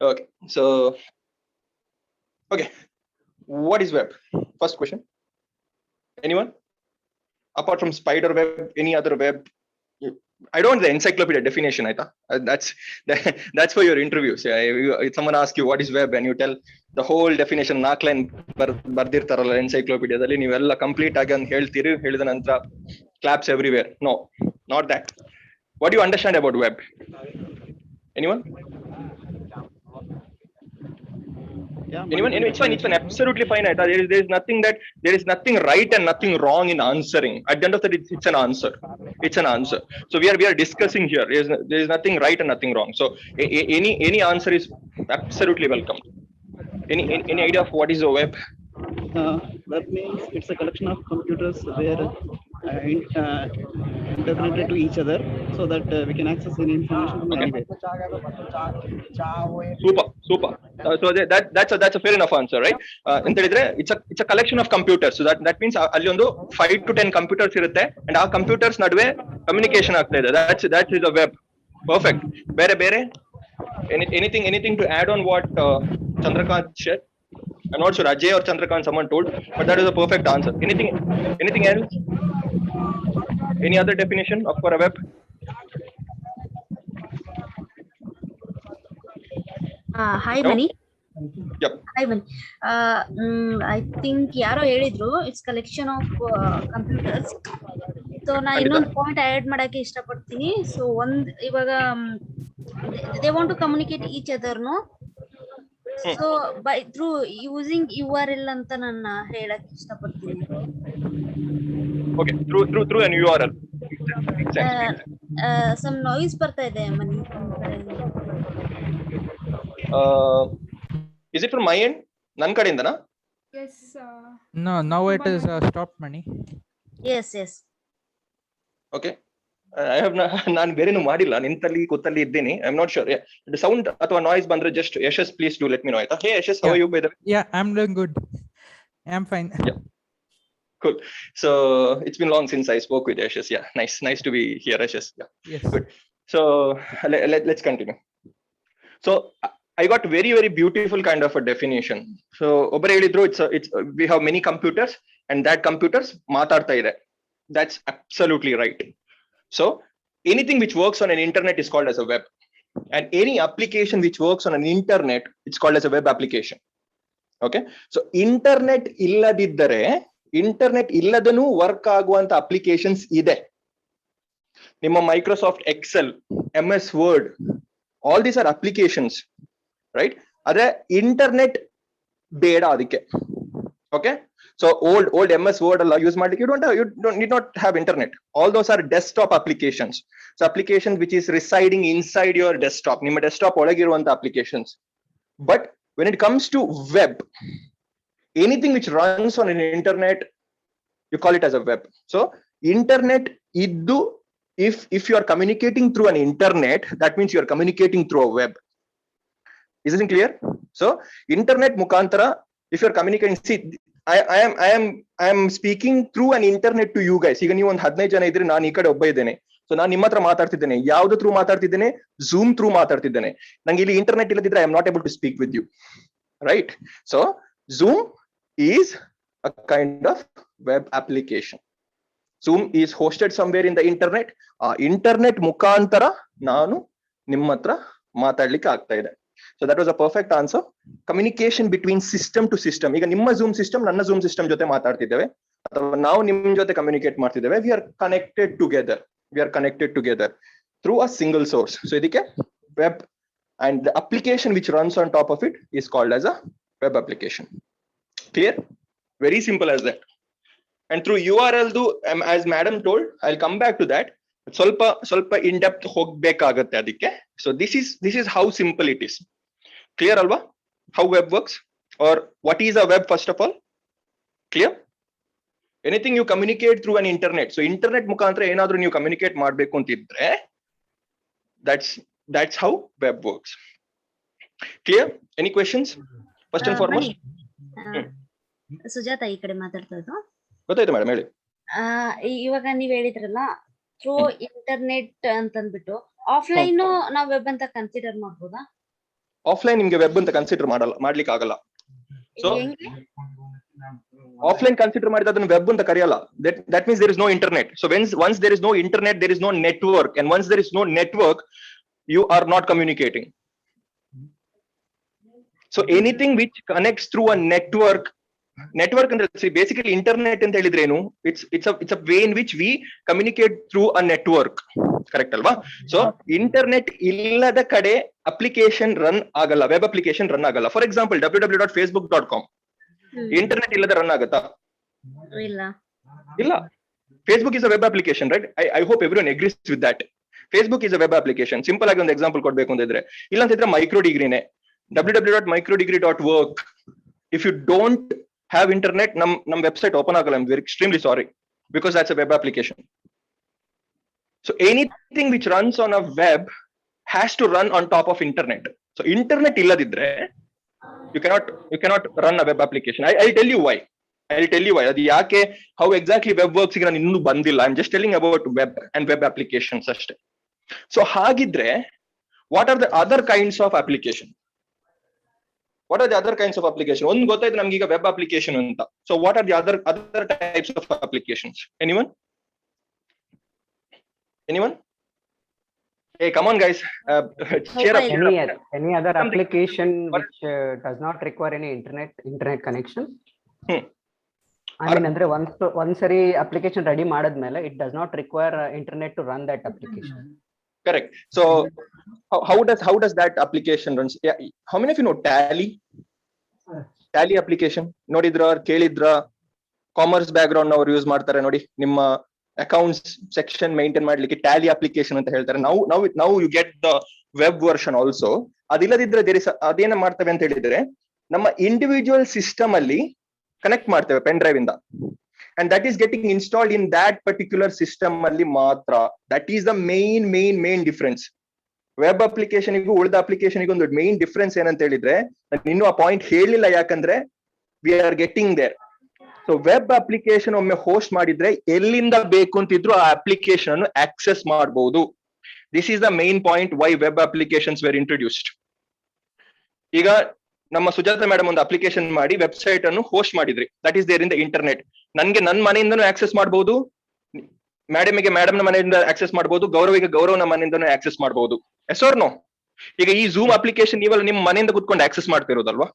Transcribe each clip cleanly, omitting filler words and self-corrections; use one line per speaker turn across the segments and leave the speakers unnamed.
Okay, so okay, what is web? First question. Anyone? Apart from spider web, any other web? I don't want the encyclopedia definition. That's for your interviews. Yeah, if someone asks you what is web and you tell the whole definition, 4 line ಬರ್ದಿರ್ತಾರಲ್ಲ ಎನ್ಸೈಕ್ಲೋಪೀಡಿಯಾದಲ್ಲಿ ನೀವೆಲ್ಲ complete ಆಗಿ ಅಂತ ಹೇಳ್ತೀರಿ, ಹೇಳಿದ ನಂತರ claps everywhere. No, not that. What do you understand about web? Anyone? Anyone? It's fine. Absolutely fine. There is nothing right and nothing wrong in answering. At the end of the day, it's an answer. It's an answer. So we are discussing here. There is nothing right and nothing wrong. So any answer is absolutely welcome. Any idea of what is a web?
That means it's a collection of computers where interconnected to each other so that we can access any information from anywhere.
Super. So that's a fair enough answer, right? It's a collection of computers. So that means ಅಲ್ಲಿ ಒಂದು 5 to 10 computers ಇರುತ್ತೆ, and ಆ computers ನಡುವೆ communication ಆಗ್ತಾ ಇದೆ. That is a web. Perfect. ಬೇರೆ anything to add on what Chandrakant shared? I'm not sure Ajay or Chandrakant someone told, but that is a perfect answer. Anything else? Any other definition of for a web?
Hi Mani.
Yep.
Hi Mani. I think ಯಾರೋ ಹೇಳಿದ್ರು it's collection of computers. So ನಾ ಇನ್ನೊಂದು point add ಮಾಡಕ್ಕೆ ಇಷ್ಟಪಡ್ತೀನಿ. So ಇವಾಗ they want to communicate each other, no? So by through using URL ಅಂತ ನಾನು ಹೇಳಕ್ಕೆ ಇಷ್ಟಪಡ್ತೀನಿ.
Okay, through an URL.
Some noise ಬರ್ತಾ ಇದೆ ಮನಿ.
Is it from my end? ನನ್ನ ಕಡೆಯಿಂದನಾ?
Yes.
No, now it is stopped, Mani.
Yes.
Okay. I have ನಾನು ಬೇರೆನೂ ಮಾಡಿಲ್ಲ, ನಿಂತಲ್ಲಿ ಕೂತಲ್ಲಿ ಇದ್ದೀನಿ. I am not sure. The sound ಅಥವಾ noise ಬಂದ್ರೆ just Yashash please do let me know. Hey Yashash, how are you by the way?
Yeah, I'm doing good. I'm fine.
Yeah. Cool. So it's been long since I spoke with Yashash. Yeah, nice to be here, Yashash. Yeah.
Yes.
Good. So let's continue. So I got very beautiful kind of a definition. So ಒಬ್ಬರು ಹೇಳಿದ್ರು it's we have many computers and that computers ಮಾತಾಡ್ತಾ ಇದೆ. That's absolutely right. So anything which works on an internet is called as a web, and any application which works on an internet, it's called as a web application. Okay, so internet ಇಲ್ಲದನು work ಆಗುವಂತ applications ಇದೆ. ನಿಮ್ಮ Microsoft Excel, MS Word, all these are applications, right? ಆದ್ರೆ internet ಬೇಡ ಅದಕ್ಕೆ. Okay, so old MS Word alla use ಮಾಡ್ಲಿಕ್ಕೆ you don't need not have internet. All those are desktop applications. So applications which is residing inside your desktop, ನಿಮ್ಮ desktop ಒಳಗಿರುವಂತ applications. But when it comes to web, anything which runs on an internet, you call it as a web. So internet iddu, if you are communicating through an internet, that means you are communicating through a web. Isn't it clear? So internet mukantara, if you are communicating, see, I am speaking through an internet to you guys. ಈಗ ನೀವು ಒಂದು 15 ಜನ ಇದ್ರೆ ನಾನು ಈ ಕಡೆ ಒಬ್ಬ ಇದ್ದೇನೆ. ಸೊ ನಾನು ನಿಮ್ಮ ಹತ್ರ ಮಾತಾಡ್ತಿದ್ದೇನೆ. ಯಾವ್ದು ಥ್ರೂ ಮಾತಾಡ್ತಿದ್ದೇನೆ? Zoom ಥ್ರೂ ಮಾತಾಡ್ತಿದ್ದೇನೆ. ನಂಗೆ ಇಲ್ಲಿ ಇಂಟರ್ನೆಟ್ ಇಲ್ಲದಿದ್ರೆ I am not able to speak with you, right? So Zoom is a kind of web application. Zoom is hosted somewhere in the internet. Internet ಮುಖಾಂತರ ನಾನು ನಿಮ್ಮ ಹತ್ರ ಮಾತಾಡ್ಲಿಕ್ಕೆ ಆಗ್ತಾ ಇದೆ. So that was a perfect answer. Communication between system to system. ಈಗ ನಿಮ್ಮ Zoom system ನನ್ನ Zoom system ಜೊತೆ ಮಾತಾಡ್ತಿದ್ದೇವೆ, ಅಥವಾ ನಾವು ನಿಮ್ಮ ಜೊತೆ ಕಮ್ಯುನಿಕೇಟ್ ಮಾಡ್ತಿದ್ದೇವೆ. We are connected together through a single source. So ಇದಕ್ಕೆ web, and the application which runs on top of it is called as a web application. Clear? Very simple as that. And through URL do, as madam told, I'll come back to that. ಸ್ವಲ್ಪ in depth ಹೋಗ್ಬೇಕಾಗತ್ತೆ ಅದಕ್ಕೆ. So this is how simple it is. Clear alva? How web works, or what is a web first of all? Clear? Anything you communicate through an internet. So internet ಮುಖಾಂತರ ಏನಾದ್ರೂ ನೀವು communicate ಮಾಡ್ಬೇಕು ಅಂತಿದ್ರೆ, that's how web works. Clear? Any questions? First and foremost.
Sujata ಈ ಕಡೆ ಮಾತಾಡ್ತದ್ದು.
ಗೊತ್ತಾಯ್ತು madam, ಹೇಳಿ.
ಇವಾಗ ನೀವ್ ಹೇಳಿದ್ರಲ್ಲ ಥ್ರೂ ಇಂಟರ್ನೆಟ್ ಅಂತಂದ್ಬಿಟ್ಟು, ಆಫ್ಲೈನ್ ನಾವ್ ವೆಬ್ ಅಂತ ಕನ್ಸಿಡರ್ ಮಾಡ್ಬೋದಾ?
ಆಫ್ಲೈನ್ ನಿಮ್ಗೆ ವೆಬ್ ಅಂತ ಕನ್ಸಿಡರ್ ಮಾಡ್ಲಿಕ್ಕೆ ಆಗಲ್ಲ. ಸೊ
ಹೆಂಗೆ?
ಆಫ್ಲೈನ್ ಕನ್ಸಿಡರ್ ಮಾಡಿದ ಅದನ್ನ ವೆಬ್ ಅಂತ ಕರೆಯಲ್ಲ. That means there is no internet. So once there is no internet, there is no network, and once there is no network, you are not communicating. So anything which connects through a network ಅಂದ್ರೆ basically internet ಅಂತ ಹೇಳಿದ್ರೇನು, it's a way in which we communicate through a network, correct ಅಲ್ವಾ? So internet ಇಲ್ಲದ ಕಡೆ application run ಆಗಲ್ಲ, web application run ಆಗಲ್ಲ. For example www.facebook.com internet ಇಲ್ಲದೆ run ಆಗತ್ತಾ?
ಇಲ್ಲ.
ಇಲ್ಲ. Facebook is a web application, right? I hope everyone agrees with that. Facebook is a web application. Simple ಆಗಿ ಒಂದು ಎಕ್ಸಾಂಪಲ್ ಕೊಡ್ಬೇಕು ಅಂತಿದ್ರೆ, ಇಲ್ಲ ಅಂತಿದ್ರೆ ಮೈಕ್ರೋ ಡಿಗ್ರಿನೇ www.microdegree.work. If you don't have internet, ನಮ್ ವೆಬ್ಸೈಟ್ ಓಪನ್ ಆಗಲ್ಲ. I'm very extremely sorry, because that's a web application. So anything which runs on a web has to run on top of internet. So internet illadiದ್ರೆ you cannot run a web application. I'll tell you why. ಅದು ಯಾಕೆ, how exactly web works ಈಗ ನಾನು ಇನ್ನೂ ಬಂದಿಲ್ಲ. I'm just telling about web and web applications ಅಷ್ಟೇ. So ಹಾಗಿದ್ರೆ what are the other kinds of application? What are the other kinds of application? ಒಂದು ಗೊತ್ತಾಯ್ತು ನಮ್ಗೆ ಈಗ ವೆಬ್ ಅಪ್ಲಿಕೇಶನ್ ಅಂತ. So what are the other types of applications? Anyone? Hey, come on guys, cheer up.
Any other application which does not require any internet connection? I mean, andre once application ready madadmele it does not require internet to run that application.
Correct. So how does that application runs? Yeah, how many of you know Tally application? Nodidra kelidra? Commerce background ಅವರು use ಮಾಡ್ತಾರೆ ನೋಡಿ, ನಿಮ್ಮ accounts section maintain ಮಾಡ್ಲಿಕ್ಕೆ Tally application ಅಂತ ಹೇಳ್ತಾರೆ. ನಾವು you get the web version also. ಅದಿಲ್ಲದಿದ್ರೆ ಅದೇನ ಮಾಡ್ತೇವೆ ಅಂತ ಹೇಳಿದ್ರೆ, ನಮ್ಮ ಇಂಡಿವಿಜುವಲ್ ಸಿಸ್ಟಮ್ ಅಲ್ಲಿ ಕನೆಕ್ಟ್ ಮಾಡ್ತೇವೆ ಪೆನ್ ಡ್ರೈವ್ ಇಂದ, and that is getting installed in that particular system ಅಲ್ಲಿ ಮಾತ್ರ. That is the main difference. Web ಅಪ್ಲಿಕೇಶನ್ಗೂ ಉಳಿದ ಅಪ್ಲಿಕೇಶನ್ಗೂ ಒಂದು ಮೇನ್ ಡಿಫರೆನ್ಸ್ ಏನಂತ ಹೇಳಿದ್ರೆ, ನಾನು ಇನ್ನೂ ಆ ಪಾಯಿಂಟ್ ಹೇಳಿಲ್ಲ, ಯಾಕಂದ್ರೆ we are getting there. So web application ಒಮ್ಮೆ ಹೋಸ್ಟ್ ಮಾಡಿದ್ರೆ ಎಲ್ಲಿಂದ ಬೇಕು ಅಂತಿದ್ರು ಆ ಅಪ್ಲಿಕೇಶನ್ ಅನ್ನು ಆಕ್ಸೆಸ್ ಮಾಡಬಹುದು. This is the main point why web applications were introduced. ಈಗ ನಮ್ಮ ಸುಜಾತ ಮೇಡಮ್ ಒಂದು ಅಪ್ಲಿಕೇಶನ್ ಮಾಡಿ ವೆಬ್ಸೈಟ್ ಅನ್ನು ಹೋಸ್ಟ್ ಮಾಡಿದ್ರಿ, that is there in the internet. ನನ್ಗೆ ನನ್ನ ಮನೆಯಿಂದನೂ ಆಕ್ಸೆಸ್ ಮಾಡಬಹುದು, ಮೇಡಮ್ಗೆ ಮೇಡಮ್ನ ಮನೆಯಿಂದ ಆಕ್ಸೆಸ್ ಮಾಡಬಹುದು, ಗೌರವನ ಮನೆಯಿಂದನೂ ಆಕ್ಸೆಸ್ ಮಾಡಬಹುದು. Yes or no? ಈಗ ಈ ಝೂಮ್ ಅಪ್ಲಿಕೇಶನ್ ನೀವಲ್ಲ ನಿಮ್ಮ ಮನೆಯಿಂದ ಕುತ್ಕೊಂಡು ಆಕ್ಸೆಸ್ ಮಾಡ್ತಿರೋದಲ್ವಾ?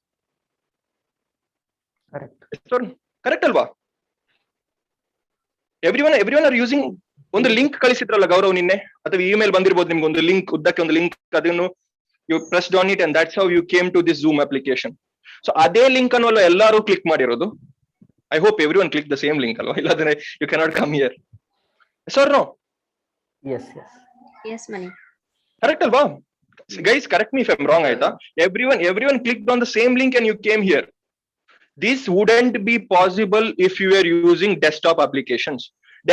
ಕರೆಕ್ಟ್ ಅಲ್ವಾ? Everyone are using. ಒಂದು ಲಿಂಕ್ ಕಳಿಸಿದ್ರಲ್ಲ ಗೌರವ್ ನಿನ್ನೆ, ಅಥವಾ ಇಮೇಲ್ ಬಂದಿರಬಹುದು ನಿಮ್ಗೆ, ಒಂದು ಲಿಂಕ್, ಉದ್ದಕ್ಕೆ ಒಂದು ಲಿಂಕ್, ಅದನ್ನು you pressed on it and that's how you came to this Zoom application. So ಅದೇ ಲಿಂಕ್ ಅನ್ನು ಎಲ್ಲರೂ ಕ್ಲಿಕ್ ಮಾಡಿರೋದು. I hope everyone clicked the same link ಅಲ್ವಾ? ಇಲ್ಲಾಂದ್ರೆ you cannot come here. Yes or no?
Yes Mani.
Correct alva? Guys, correct me if I'm wrong, aita. Everyone clicked on the same link and you came here. This wouldn't be possible if you were using desktop applications.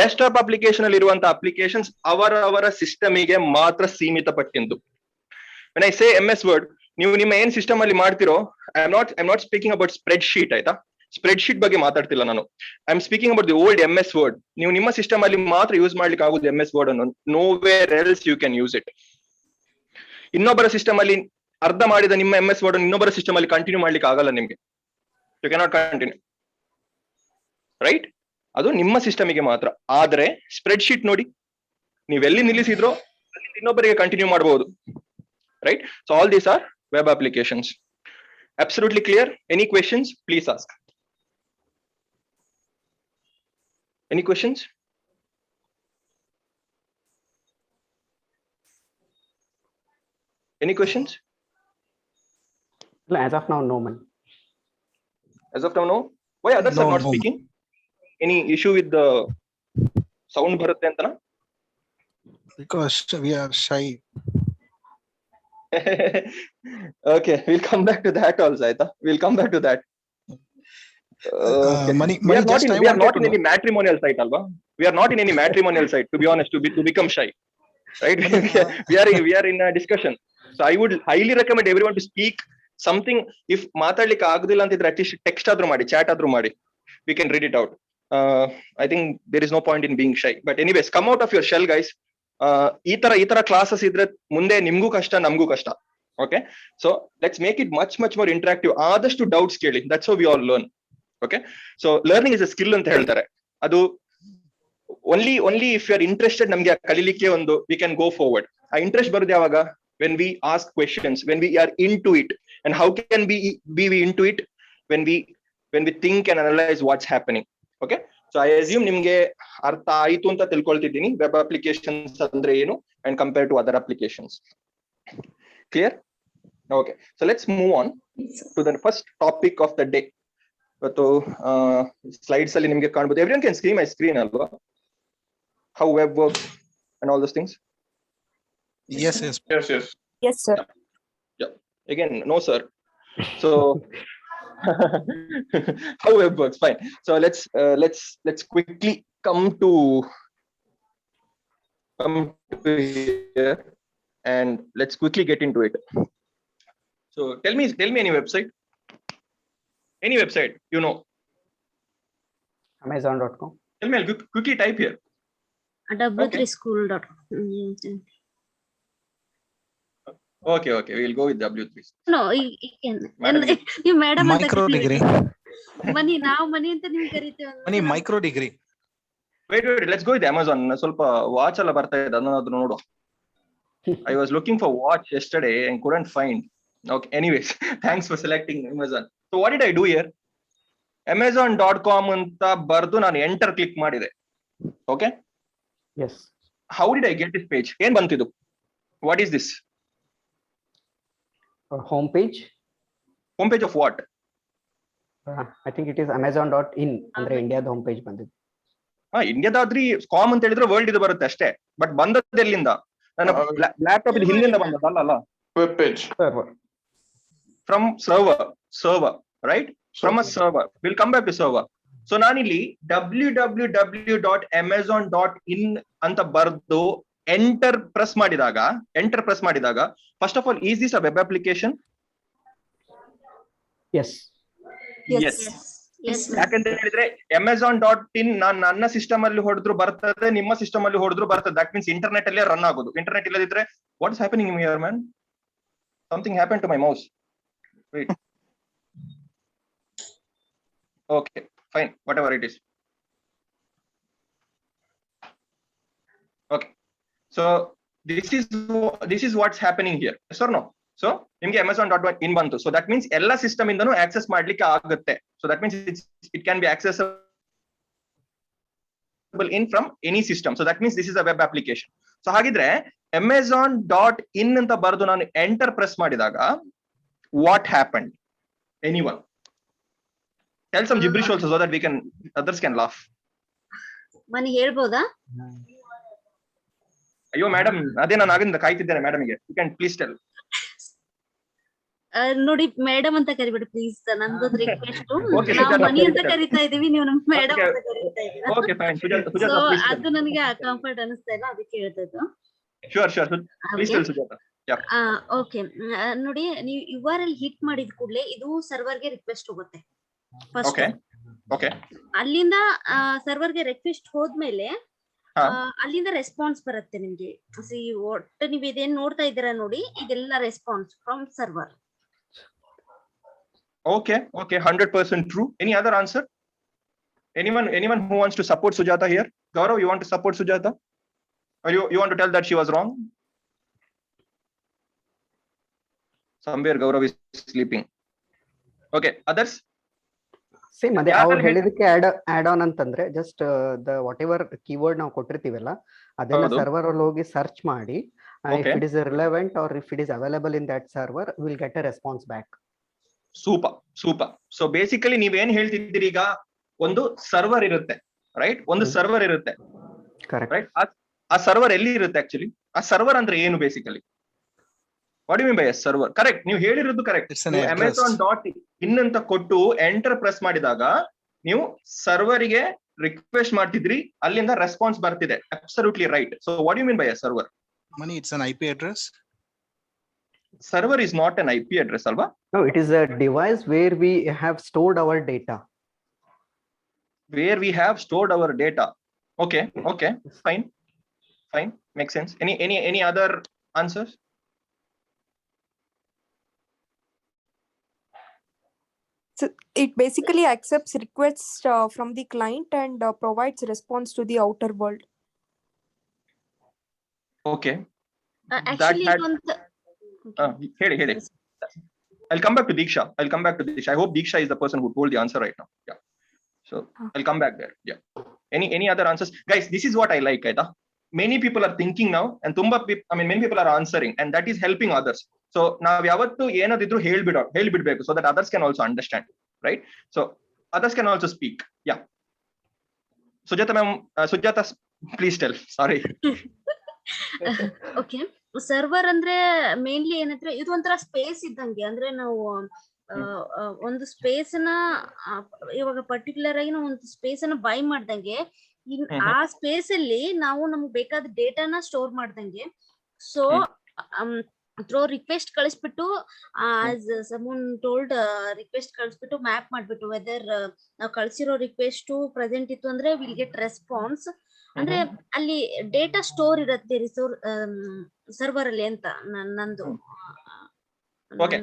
Desktop application ಅಲ್ಲಿ ಇರುವಂತ applications ಅವರ system ಗೆ ಮಾತ್ರ ಸೀಮಿತಪಟ್ಟಿದ್ದು. When I say MS Word, ನೀವು ನಿಮ್ಮ ಏನ್ system ಅಲ್ಲಿ ಮಾಡ್ತಿರೋ, I'm not speaking about spreadsheet, ಆಯ್ತಾ? ಸ್ಪ್ರೆಡ್ ಬಗ್ಗೆ ಮಾತಾಡ್ತಿಲ್ಲ ನಾನು. I am speaking about the old MS Word. ನೀವು ನಿಮ್ಮ ಸಿಸ್ಟಮ್ ಅಲ್ಲಿ ಮಾತ್ರ ಯೂಸ್ ಮಾಡ್ಲಿಕ್ಕೆ ಆಗುದು MS Word ಅನ್ನು. Nowhere else you can use it. ಇನ್ನೊಬ್ಬರ ಸಿಸ್ಟಮ್ ಅಲ್ಲಿ ಅರ್ಧ ಮಾಡಿದ ನಿಮ್ಮ MS Word ಅನ್ನು ಇನ್ನೊಬ್ಬರ ಸಿಸ್ಟಮ್ ಅಲ್ಲಿ ಕಂಟಿನ್ಯೂ ಮಾಡ್ಲಿಕ್ಕೆ ಆಗಲ್ಲ ನಿಮ್ಗೆ. You cannot continue, right? ಅದು ನಿಮ್ಮ ಸಿಸ್ಟಮಿಗೆ ಮಾತ್ರ. ಆದ್ರೆ ಸ್ಪ್ರೆಡ್ ಶೀಟ್ ನೋಡಿ, ನೀವೆಲ್ಲಿ ನಿಲ್ಲಿಸಿದ್ರೋ ಇನ್ನೊಬ್ಬರಿಗೆ ಕಂಟಿನ್ಯೂ ಮಾಡಬಹುದು, right? So all these are web applications. Absolutely clear? Any questions? Please ask. Any questions? Any questions?
As of now, no man.
As of now, no. Why others are not speaking? Any issue with the sound bharutte antana?
Because we are shy.
Okay, we'll come back to that also, Aita. We'll come back to that. Okay. We are not in any matrimonial site, alva. We are not in any matrimonial site, to be honest, to become shy, right? we are in a discussion. So I would highly recommend everyone to speak something. If ಮಾತಾಡ್ಲಿಕ್ಕೆ ಆಗುದಿಲ್ಲ ಅಂತಿದ್ರೆ at least text ಆದ್ರೂ ಮಾಡಿ, chat ಆದ್ರೂ ಮಾಡಿ, we can read it out. I think there is no point in being shy. But anyways, come out of your shell, guys. ಈ ತರ classes ಇದ್ರೆ ಮುಂದೆ ನಿಮ್ಗೂ ಕಷ್ಟ, ನಮ್ಗೂ ಕಷ್ಟ. Okay, so let's make it much more interactive. ಆದಷ್ಟು doubts ಕೇಳಿ, that's how we all learn. Okay, so learning is a skill ಅಂತ ಹೇಳ್ತಾರೆ. ಅದು only if you are interested, ನಮ್ಗೆ ಕಲಿಲಿಕ್ಕೆ ಒಂದು we can go forward. ಆ ಇಂಟ್ರೆಸ್ಟ್ ಬರೋದು ಯಾವಾಗ? when we ask questions, when we are into it. And how can we be into it? when we think and analyze what's happening. Okay, so I assume ನಿಮ್ಗೆ ಅರ್ಥ ಆಯ್ತು ಅಂತ ತಿಳ್ಕೊಳ್ತಿದ್ದೀನಿ web applications ಅಂದ್ರೆ ಏನು and compared to other applications. Clear? Okay, so let's move on to the first topic of the day. So slides ಅಲ್ಲಿ ನಿಮಗೆ ಕಾಣಬಹುದು. Everyone can see my screen alwa? How web works and all those things?
Yes.
Yes, sir.
Yeah. Again, no sir. So how web works? Fine. So let's quickly come to here and let's quickly get into it. So tell me any website. Any website, you know.
Amazon.com.
Tell me, I'll quickly type here.
w3school.com.
Okay, we'll go with W3.
No, you can.
Madam,
you madam ಅಂತ
Micro
ಕರೀತೀವಿ.
degree.
ಮನಿ ನಾವು ಮನಿ ಅಂತ ನೀವು ಕರೀತೀವಿ.
Mani micro degree.
Wait, let's go with Amazon. ಸ್ವಲ್ಪ watch ಎಲ್ಲ ಬರ್ತಾ ಇದೆ, ಅದನ್ನ ನೋಡು. I was looking for watch yesterday and couldn't find. Okay, anyways, thanks for selecting Amazon. So what did I do here? Amazon.com ಅಂತ ಬರ್ದು ನಾನು enter click ಮಾಡಿದೆ. Okay?
Yes.
How did I get this page? ಏನ್ ಬಂತಿದು? What is this?
Home page.
Home page of what?
I think it is Amazon.in ಅಂದ್ರೆ ಇಂಡಿಯಾದ home page ಬಂದಿದೆ.
ಇಂಡಿಯಾದಾದ್ರಿ com ಅಂತ ಹೇಳಿದ್ರೆ ವರ್ಲ್ಡ್ ಇದು ಬರುತ್ತೆ ಅಷ್ಟೇ. ಬಟ್ ಬಂದದ್ದು ಎಲ್ಲಿಂದ? ನನ್ನ ಲ್ಯಾಪ್ಟಾಪ್ ಇದು ಹಿಂದಿಂದ ಬಂದದಲ್ಲ.
Web page.
From server, right? From a server. We'll come back to server. So ನಾನಿಲ್ಲಿ www.amazon.in ಅಂತ ಬರ್ದು ಎಂಟರ್ ಪ್ರೆಸ್ ಮಾಡಿದಾಗ first of all is this a web application?
Yes.
Yes.
Yes.
ಯಾಕಂತ ಹೇಳಿದ್ರೆ Amazon.in ನಾನು ನನ್ನ ಸಿಸ್ಟಮ್ ಅಲ್ಲಿ ಹೊಡೆದ್ರು ಬರ್ತದೆ, ನಿಮ್ಮ ಸಿಸ್ಟಮ್ ಅಲ್ಲಿ ಹೊಡೆದ್ರು ಬರ್ತದೆ. ದಟ್ ಮೀನ್ಸ್ ಇಂಟರ್ನೆಟ್ ಅಲ್ಲೇ ರನ್ ಆಗೋದು. ಇಂಟರ್ನೆಟ್ ಇಲ್ಲದಿದ್ರೆ what is happening here man? Something happened to my mouse. Wait. Okay, fine, whatever it is. Okay, so this is what's happening here. Yes or no? So ನಿಮಗೆ Amazon.in ಬಂತು. So that means ಎಲ್ಲ system ಇಂದನೂ access ಮಾಡ್ಲಿಕ್ಕೆ ಆಗುತ್ತೆ. So that means it can be accessible in from any system. So that means this is a web application. So ಹಾಗಿದ್ರೆ Amazon.in ಅಂತ ಬರೆದು ನಾನು enter press ಮಾಡಿದಾಗ what happened? Anyone? Tell some gibberish also so that others can laugh.
ಮನಿ ಹೇಳ್ಬೋದಾ?
ಅಯ್ಯೋ madam, ಅದೇ ನಾನು ಆಗಿಂದ ಕಾಯ್ತಿದ್ದೇನೆ ಮೇಡಮ್ಗೆ. You can please tell.
ನೋಡಿ ಮೇಡಮ್ ಅಂತ ಕರಿಬೇಡಿ ಪ್ಲೀಸ್, ನಂದೊಂದು ರಿಕ್ವೆಸ್ಟ್.
Okay,
ನಾವು
Sujata,
ಮನಿ ಅಂತ
please tell.
ಕರಿತಾ ಇದೀವಿ, ನೀವು ನಮ್ ಮೇಡಮ್
Okay.
ಅಂತ ಕರಿತಾ ಇದ್ದೀರಾ.
Okay, fine. Sujata,
So
please tell.
ಅದು ನನಗೆ ಕಂಫರ್ಟ್ ಅನಿಸ್ತಾ ಇಲ್ಲ, ಅದಕ್ಕೆ ಹೇಳ್ತದ್ದು.
Sure. Please tell, Sujata.
Okay, ನೋಡಿ ನೀವು URL ಹಿಟ್ ಮಾಡಿದ ಕೂಡಲೇ ಇದು ಸರ್ವರ್ಗೆ ರಿಕ್ವೆಸ್ಟ್ ಹೋಗುತ್ತೆ ಫಸ್ಟ್.
Okay.
ಅಲ್ಲಿಂದ ಸರ್ವರ್ಗೆ ರಿಕ್ವೆಸ್ಟ್ ಹೋದ್ಮೇಲೆ
ಹಾ.
ಅಲ್ಲಿಂದ ರೆಸ್ಪಾನ್ಸ್ ಬರುತ್ತೆ ನಿಮ್ಗೆ. ಒಟ್ಟು ನೀವು ಇದೇನ್ ನೋಡ್ತಾ ಇದ್ದೀರಾ ನೋಡಿ, ಇದೆಲ್ಲ response from server.
Okay, 100% true. Any other answer? Anyone who wants to support Sujata here? Gaurav, you want to support Sujata? Or you want to tell that she was wrong? Somewhere Gaurav is sleeping. Okay, others?
Same ಅದೇ
ಯಾವ್ದ್ರಲ್ಲಿ
ಅವ್ರು ಹೇಳಿದಕ್ಕೆ add on ಅಂತಂದ್ರೆ just the whatever keyword ನಾವು ಕೊಟ್ಟಿರ್ತೀವಲ್ಲ ಅದನ್ನ
ಹೌದು.
Server ಅಲ್ಲಿ ಹೋಗಿ ಸರ್ಚ್ ಮಾಡಿ if
Okay.
It is relevant or if it is available in that server will get a response back.
Super. So basically ನೀವೇನ್ ಹೇಳ್ತಿದ್ದೀರಿ, ಈಗ ಒಂದು ಸರ್ವರ್ ಇರುತ್ತೆ, ರೈಟ್? ಒಂದು ಸರ್ವರ್ ಇರುತ್ತೆ,
ಕರೆಕ್ಟ್.
ರೈಟ್? ಆ ಸರ್ವರ್ ಎಲ್ಲಿ ಇರುತ್ತೆ ಆಕ್ಚುಲಿ? ಆ ಸರ್ವರ್ ಅಂದ್ರೆ ಏನು basically? What you mean by server? Correct, ನೀವು ಹೇಳಿರೋದು correct.
It's an address.
Amazon.in ಅಂತ ಕೊಟ್ಟು ಎಂಟರ್ ಪ್ರೆಸ್ ಮಾಡಿದಾಗ ನೀವು ಸರ್ವರಿಗೆ ರಿಕ್ವೆಸ್ಟ್ ಮಾಡ್ತಿದ್ರಿ, ಅಲ್ಲಿಂದ ರೆಸ್ಪಾನ್ಸ್ ಬರ್ತಿದೆ. Absolutely right. So what you mean by server?
Mani, it's an IP address.
Server is not an IP address, alva?
No, it is a device where we have stored our data.
Where we have stored our data. Okay, fine, makes sense. Any other answers?
it basically accepts requests from the client and provides response to the outer world.
Okay.
Actually
that-
ಇದೊಂದು
ಹೇಳಿ. I'll come back to Diksha. I hope Diksha is the person who told the answer right now. Yeah. So I'll come back there. Yeah. Any other answers? Guys, this is what I like, Aita. Many people are thinking now, and many people are answering, and that is helping others. So ನಾವು ಯಾವತ್ತು ಏನಾದಿದ್ರು ಹೇಳ್ಬಿಡ್ಬೇಕು, so that others can also understand, right? So others can also speak. Yeah. Sujata ma'am, Sujata, please tell. Sorry.
Okay, server ಅಂದ್ರೆ mainly ಏನಂದ್ರೆ ಇದು ಒಂಥರ space ಇದ್ದಂಗೆ. ಅಂದ್ರೆ ನಾವು ಒಂದು ಸ್ಪೇಸ್ ನ ಇವಾಗ ಪರ್ಟಿಕ್ಯುಲರ್ ಆಗಿ ನಾವು ಒಂದು ಸ್ಪೇಸ್ ಅನ್ನ ಬೈ ಮಾಡ್ದಂಗೆ, ಆ ಸ್ಪೇಸ್ ಅಲ್ಲಿ ನಾವು ನಮ್ಗೆ ಬೇಕಾದ ಡೇಟಾನ ಸ್ಟೋರ್ ಮಾಡ್ದಂಗೆ. ಸೊ ಥ್ರೋ ರಿಕ್ವೆಸ್ಟ್ ಕಳಿಸ್ಬಿಟ್ಟು, ಆಸ್ ಸಮನ್ ಟೋಲ್ಡ್, ರಿಕ್ವೆಸ್ಟ್ ಕಳಿಸ್ಬಿಟ್ಟು ಮ್ಯಾಪ್ ಮಾಡ್ಬಿಟ್ಟು ವೆದರ್ ನಾವು ಕಳ್ಸಿರೋ ರಿಕ್ವೆಸ್ಟ್ ಪ್ರೆಸೆಂಟ್ ಇತ್ತು ಅಂದ್ರೆ ವಿಲ್ ಗೆಟ್ ರೆಸ್ಪಾನ್ಸ್. ಅಂದ್ರೆ ಅಲ್ಲಿ ಡೇಟಾ ಸ್ಟೋರ್ ಇರುತ್ತೆ ಸರ್ವರ್ ಅಲ್ಲಿ ಅಂತ ನಂದು.
ಓಕೆ,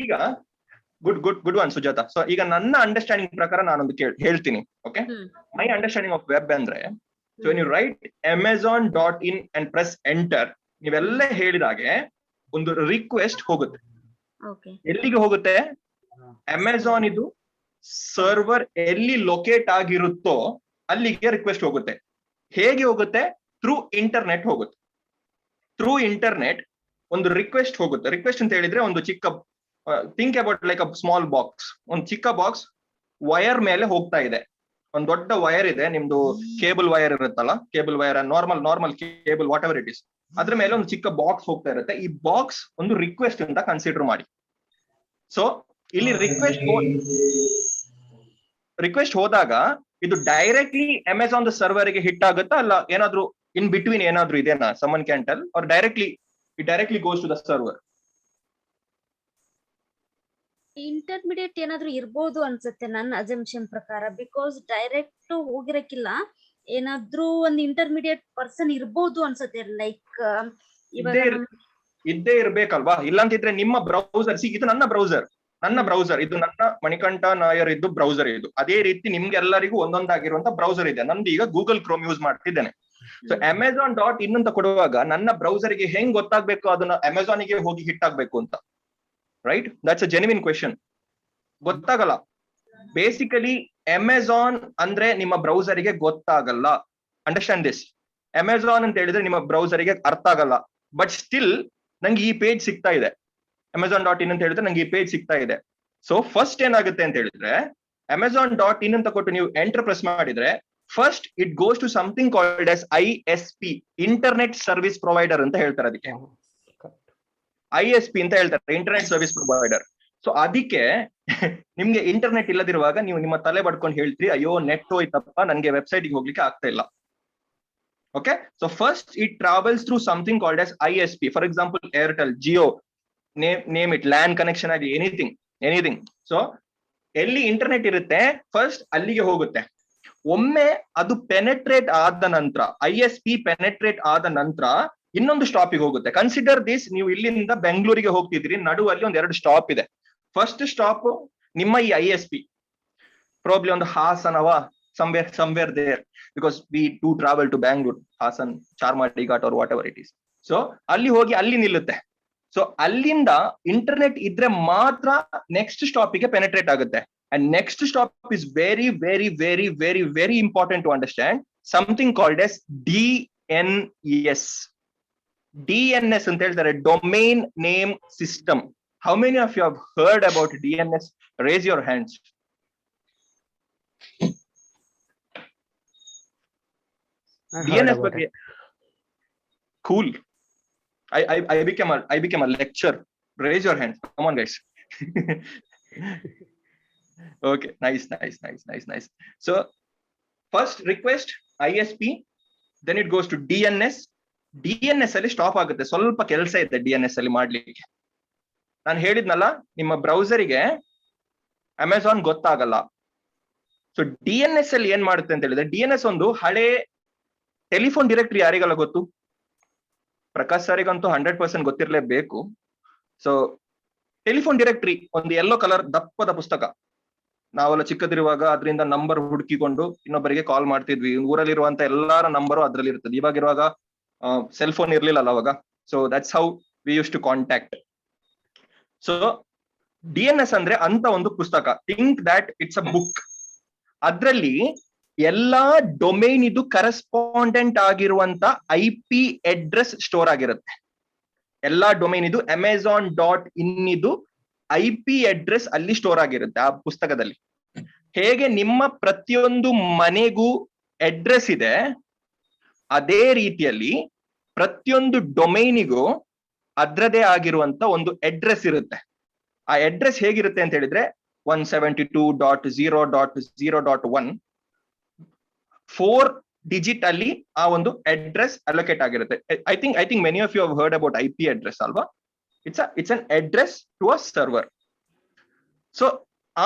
ಈಗ ಗುಡ್ ಒನ್ ಸುಜಾತ. ಸೊ ಈಗ ನನ್ನ ಅಂಡರ್ಸ್ಟ್ಯಾಂಡಿಂಗ್ ಪ್ರಕಾರ ನಾನೊಂದು ಹೇಳ್ತೀನಿ. Okay, my understanding of web ಅಂದ್ರೆ, ಸೊ ನೀವು right amazon.in and press enter, ನೀವೆಲ್ಲ ಹೇಳಿದಾಗೆ ಒಂದು ರಿಕ್ವೆಸ್ಟ್ ಹೋಗುತ್ತೆ. ಎಲ್ಲಿಗೆ ಹೋಗುತ್ತೆ? ಅಮೆಝಾನ್ ಇದು ಸರ್ವರ್ ಎಲ್ಲಿ ಲೊಕೇಟ್ ಆಗಿರುತ್ತೋ ಅಲ್ಲಿಗೆ ರಿಕ್ವೆಸ್ಟ್ ಹೋಗುತ್ತೆ. ಹೇಗೆ ಹೋಗುತ್ತೆ? ಥ್ರೂ ಇಂಟರ್ನೆಟ್ ಹೋಗುತ್ತೆ. ಥ್ರೂ ಇಂಟರ್ನೆಟ್ ಒಂದು ರಿಕ್ವೆಸ್ಟ್ ಹೋಗುತ್ತೆ. ರಿಕ್ವೆಸ್ಟ್ ಅಂತ ಹೇಳಿದ್ರೆ ಒಂದು ಚಿಕ್ಕ, think about like a small box. ಒಂದು ಚಿಕ್ಕ ಬಾಕ್ಸ್ ವೈರ್ ಮೇಲೆ ಹೋಗ್ತಾ ಇದೆ. ಒಂದು ದೊಡ್ಡ ವೈರ್ ಇದೆ, ನಿಮ್ದು ಕೇಬಲ್ ವೈರ್ ಇರುತ್ತಲ್ಲ, cable wire, normal cable, what ever it is, ಅದ್ರ ಮೇಲೆ ಒಂದು ಚಿಕ್ಕ ಬಾಕ್ಸ್ ಹೋಗ್ತಾ ಇರುತ್ತೆ. ಈ ಬಾಕ್ಸ್ ಒಂದು ರಿಕ್ವೆಸ್ಟ್ ಅಂತ ಕನ್ಸಿಡರ್ ಮಾಡಿ. ಸೊ ಇಲ್ಲಿ ರಿಕ್ವೆಸ್ಟ್ ಹೋದಾಗ ಇದು ಡೈರೆಕ್ಟ್ಲಿ ಅಮೆಝಾನ್ ಸರ್ವರ್ ಗೆ ಹಿಟ್ ಆಗುತ್ತಾ, ಅಲ್ಲ ಏನಾದ್ರು ಇನ್ ಬಿಟ್ವೀನ್ ಏನಾದ್ರು ಇದೆನಾ? Someone can tell, or directly goes to the server?
Intermediate ಏನಾದ್ರು ಇರ್ಬೋದು ಅನ್ಸುತ್ತೆ ನನ್ನ ಅಸಂಪ್ಷನ್ ಪ್ರಕಾರ. ಬಿಕಾಸ್ ಡೈರೆಕ್ಟ್ ಹೋಗಿರಕ್ಕಿಲ್ಲ, ಏನಾದ್ರೂ ಒಂದು ಇಂಟರ್ಮಿಡಿಯೇಟ್ ಪರ್ಸನ್ ಇರ್ಬೋದು ಅನ್ಸುತ್ತೆ. ಲೈಕ್
ಇದ್ದೇ ಇರ್ಬೇಕಲ್ವಾ? ಇಲ್ಲಾಂತಿದ್ರೆ ನಿಮ್ಮ ಬ್ರೌಸರ್, ಇದು ನನ್ನ ಬ್ರೌಸರ್, ಇದು ನನ್ನ ಮಣಿಕಂಠ ನಾಯರ್ ಇದ್ದು ಬ್ರೌಸರ್ ಇದು. ಅದೇ ರೀತಿ ನಿಮ್ಗೆ ಎಲ್ಲರಿಗೂ ಒಂದೊಂದಾಗಿರುವಂತ ಬ್ರೌಸರ್ ಇದೆ. ನಂದು ಈಗ ಗೂಗಲ್ ಕ್ರೋಮ್ ಯೂಸ್ ಮಾಡ್ತಿದ್ದೇನೆ. ಸೊ amazon.in ಅಂತ ಕೊಡುವಾಗ ನನ್ನ ಬ್ರೌಸರ್ ಗೆ ಹೆಂಗ್ ಗೊತ್ತಾಗ್ಬೇಕು ಅದನ್ನ ಅಮೆಝಾನ್ ಗೆ ಹೋಗಿ ಹಿಟ್ ಆಗ್ಬೇಕು ಅಂತ? Right, that's a genuine question. ಗೊತ್ತಾಗಲ್ಲ. ಬೇಸಿಕಲಿ ಅಮೆಝಾನ್ ಅಂದ್ರೆ ನಿಮ್ಮ ಬ್ರೌಸರ್ ಗೆ ಗೊತ್ತಾಗಲ್ಲ. Understand this. ಅಮೆಝಾನ್ ಅಂತ ಹೇಳಿದ್ರೆ ನಿಮ್ಮ ಬ್ರೌಸರ್ ಗೆ ಅರ್ಥ ಆಗಲ್ಲ. ಬಟ್ ಸ್ಟಿಲ್ ನಂಗೆ ಈ ಪೇಜ್ ಸಿಗ್ತಾ ಇದೆ. amazon.in ಅಂತ ಹೇಳಿದ್ರೆ ನಂಗೆ ಈ ಪೇಜ್ ಸಿಗ್ತಾ ಇದೆ. ಸೊ ಫಸ್ಟ್ ಏನಾಗುತ್ತೆ ಅಂತ ಹೇಳಿದ್ರೆ, amazon.in ಅಂತ ಕೊಟ್ಟು ನೀವು ಎಂಟರ್ ಪ್ರೆಸ್ ಮಾಡಿದ್ರೆ, first it goes to something called as ISP, internet service provider ಅಂತ ಹೇಳ್ತಾರೆ. ಅದಕ್ಕೆ ISP ಅಂತ ಹೇಳ್ತಾರೆ, ಇಂಟರ್ನೆಟ್ ಸರ್ವಿಸ್ ಪ್ರೊವೈಡರ್. ಸೊ ಅದಕ್ಕೆ ನಿಮ್ಗೆ ಇಂಟರ್ನೆಟ್ ಇಲ್ಲದಿರುವಾಗ ನೀವು ನಿಮ್ಮ ತಲೆ ಬಡ್ಕೊಂಡು ಹೇಳ್ತೀರಿ, ಅಯ್ಯೋ ನೆಟ್ ಹೋಯ್ತಪ್ಪ, ನನ್ಗೆ ವೆಬ್ಸೈಟ್ ಗೆ ಹೋಗ್ಲಿಕ್ಕೆ ಆಗ್ತಾ ಇಲ್ಲ. Okay, so first it travels through something called as ISP. For example, Airtel, Jio, name it, LAN connection agi, anything. So ಎಲ್ಲಿ ಇಂಟರ್ನೆಟ್ ಇರುತ್ತೆ ಫಸ್ಟ್ ಅಲ್ಲಿಗೆ ಹೋಗುತ್ತೆ. ಒಮ್ಮೆ ಅದು ಪೆನೆಟ್ರೇಟ್ ಆದ ನಂತರ, ISP ಪೆನೆಟ್ರೇಟ್ ಆದ ನಂತರ ಇನ್ನೊಂದು ಸ್ಟಾಪಿಗೆ ಹೋಗುತ್ತೆ. ಕನ್ಸಿಡರ್ ದಿಸ್, ನೀವು ಇಲ್ಲಿಂದ ಬೆಂಗಳೂರಿಗೆ ಹೋಗ್ತಿದ್ರಿ, ನಡುವಲ್ಲಿ ಒಂದ್ 2 ಸ್ಟಾಪ್ ಇದೆ. ಫಸ್ಟ್ ಸ್ಟಾಪ್ ನಿಮ್ಮ ಈ ISP, ಪ್ರಾಬ್ಲಿ ಒಂದು ಹಾಸನವ, somewhere there, because we do travel to Bangalore, Hasan, Charmadi Ghat or whatever it is. So ಅಲ್ಲಿ ಹೋಗಿ ಅಲ್ಲಿ ನಿಲ್ಲುತ್ತೆ. ಸೊ ಅಲ್ಲಿಂದ ಇಂಟರ್ನೆಟ್ ಇದ್ರೆ ಮಾತ್ರ ನೆಕ್ಸ್ಟ್ ಸ್ಟಾಪ್ ಗೆ ಪೆನೆಟ್ರೇಟ್ ಆಗುತ್ತೆ. And next stop is very very very very very important to understand, something called as DNS. DNS ಅಂತ ಹೇಳ್ತಾರೆ, domain name system. How many of you have heard about DNS? Raise your hands. DNS ಬಗ್ಗೆ cool. I became a lecturer. Raise your hands. Come on, guys. Okay, nice. So first request ISP, then it goes to DNS. DNS ಅಲ್ಲಿ stop ಆಗುತ್ತೆ. ಸ್ವಲ್ಪ ಕೆಲಸ ಇದೆ DNS ಅಲ್ಲಿ ಮಾಡ್ಲಿಕ್ಕೆ. ನಾನು ಹೇಳಿದ್ನಲ್ಲ, ನಿಮ್ಮ ಬ್ರೌಸರಿಗೆ ಅಮೆಝಾನ್ ಗೊತ್ತಾಗಲ್ಲ. ಸೊ DNS ಅಲ್ಲಿ ಏನ್ ಮಾಡುತ್ತೆ ಅಂತ ಹೇಳಿದ್ರೆ, DNS ಒಂದು ಹಳೆ ಟೆಲಿಫೋನ್ ಡೈರೆಕ್ಟರಿ ಯಾರಿಗೆಲ್ಲ ಗೊತ್ತು? ಪ್ರಕಾಶ್ ಸರಿಗಂತೂ 100% ಗೊತ್ತಿರಲೇಬೇಕು. ಸೊ ಟೆಲಿಫೋನ್ ಡೈರೆಕ್ಟರಿ ಒಂದು ಯೆಲ್ಲೋ ಕಲರ್ ದಪ್ಪದ ಪುಸ್ತಕ, ನಾವೆಲ್ಲ ಚಿಕ್ಕದಿರುವಾಗ ಅದರಿಂದ ನಂಬರ್ ಹುಡುಕಿಕೊಂಡು ಇನ್ನೊಬ್ಬರಿಗೆ ಕಾಲ್ ಮಾಡ್ತಿದ್ವಿ. ಊರಲ್ಲಿರುವಂತ ಎಲ್ಲಾರ ನಂಬರು ಅದ್ರಲ್ಲಿ ಇರ್ತದೆ. ಇವಾಗಿರುವಾಗ ಸೆಲ್ ಫೋನ್ ಇರ್ಲಿಲ್ಲ ಅವಾಗ. So that's how we use to contact. So DNS ಅಂದ್ರೆ ಅಂತ ಒಂದು ಪುಸ್ತಕ. Think that it's a book. ಅದ್ರಲ್ಲಿ ಎಲ್ಲಾ ಡೊಮೈನ್ ಇದು ಕರೆಸ್ಪಾಂಡೆಂಟ್ ಆಗಿರುವಂತ IP ಅಡ್ರೆಸ್ ಸ್ಟೋರ್ ಆಗಿರುತ್ತೆ. ಎಲ್ಲಾ ಡೊಮೈನ್ ಇದು Amazon.in ಇದು IP ಅಡ್ರೆಸ್ ಅಲ್ಲಿ ಸ್ಟೋರ್ ಆಗಿರುತ್ತೆ ಆ ಪುಸ್ತಕದಲ್ಲಿ. ಹೇಗೆ ನಿಮ್ಮ ಪ್ರತಿಯೊಂದು ಮನೆಗೂ ಅಡ್ರೆಸ್ ಇದೆ, ಅದೇ ರೀತಿಯಲ್ಲಿ ಪ್ರತಿಯೊಂದು ಡೊಮೈನಿಗೂ ಅದ್ರದೇ ಆಗಿರುವಂತ ಒಂದು ಅಡ್ರೆಸ್ ಇರುತ್ತೆ. ಆ ಅಡ್ರೆಸ್ ಹೇಗಿರುತ್ತೆ ಅಂತ ಹೇಳಿದ್ರೆ 172.0.0.1 4 ಡಿಜಿಟ್ ಅಲ್ಲಿ ಆ ಒಂದು ಅಡ್ರೆಸ್ ಅಲೋಕೇಟ್ ಆಗಿರುತ್ತೆ. I think many of you have heard about IP address ಅಲ್ವಾ? It's an address to a server. So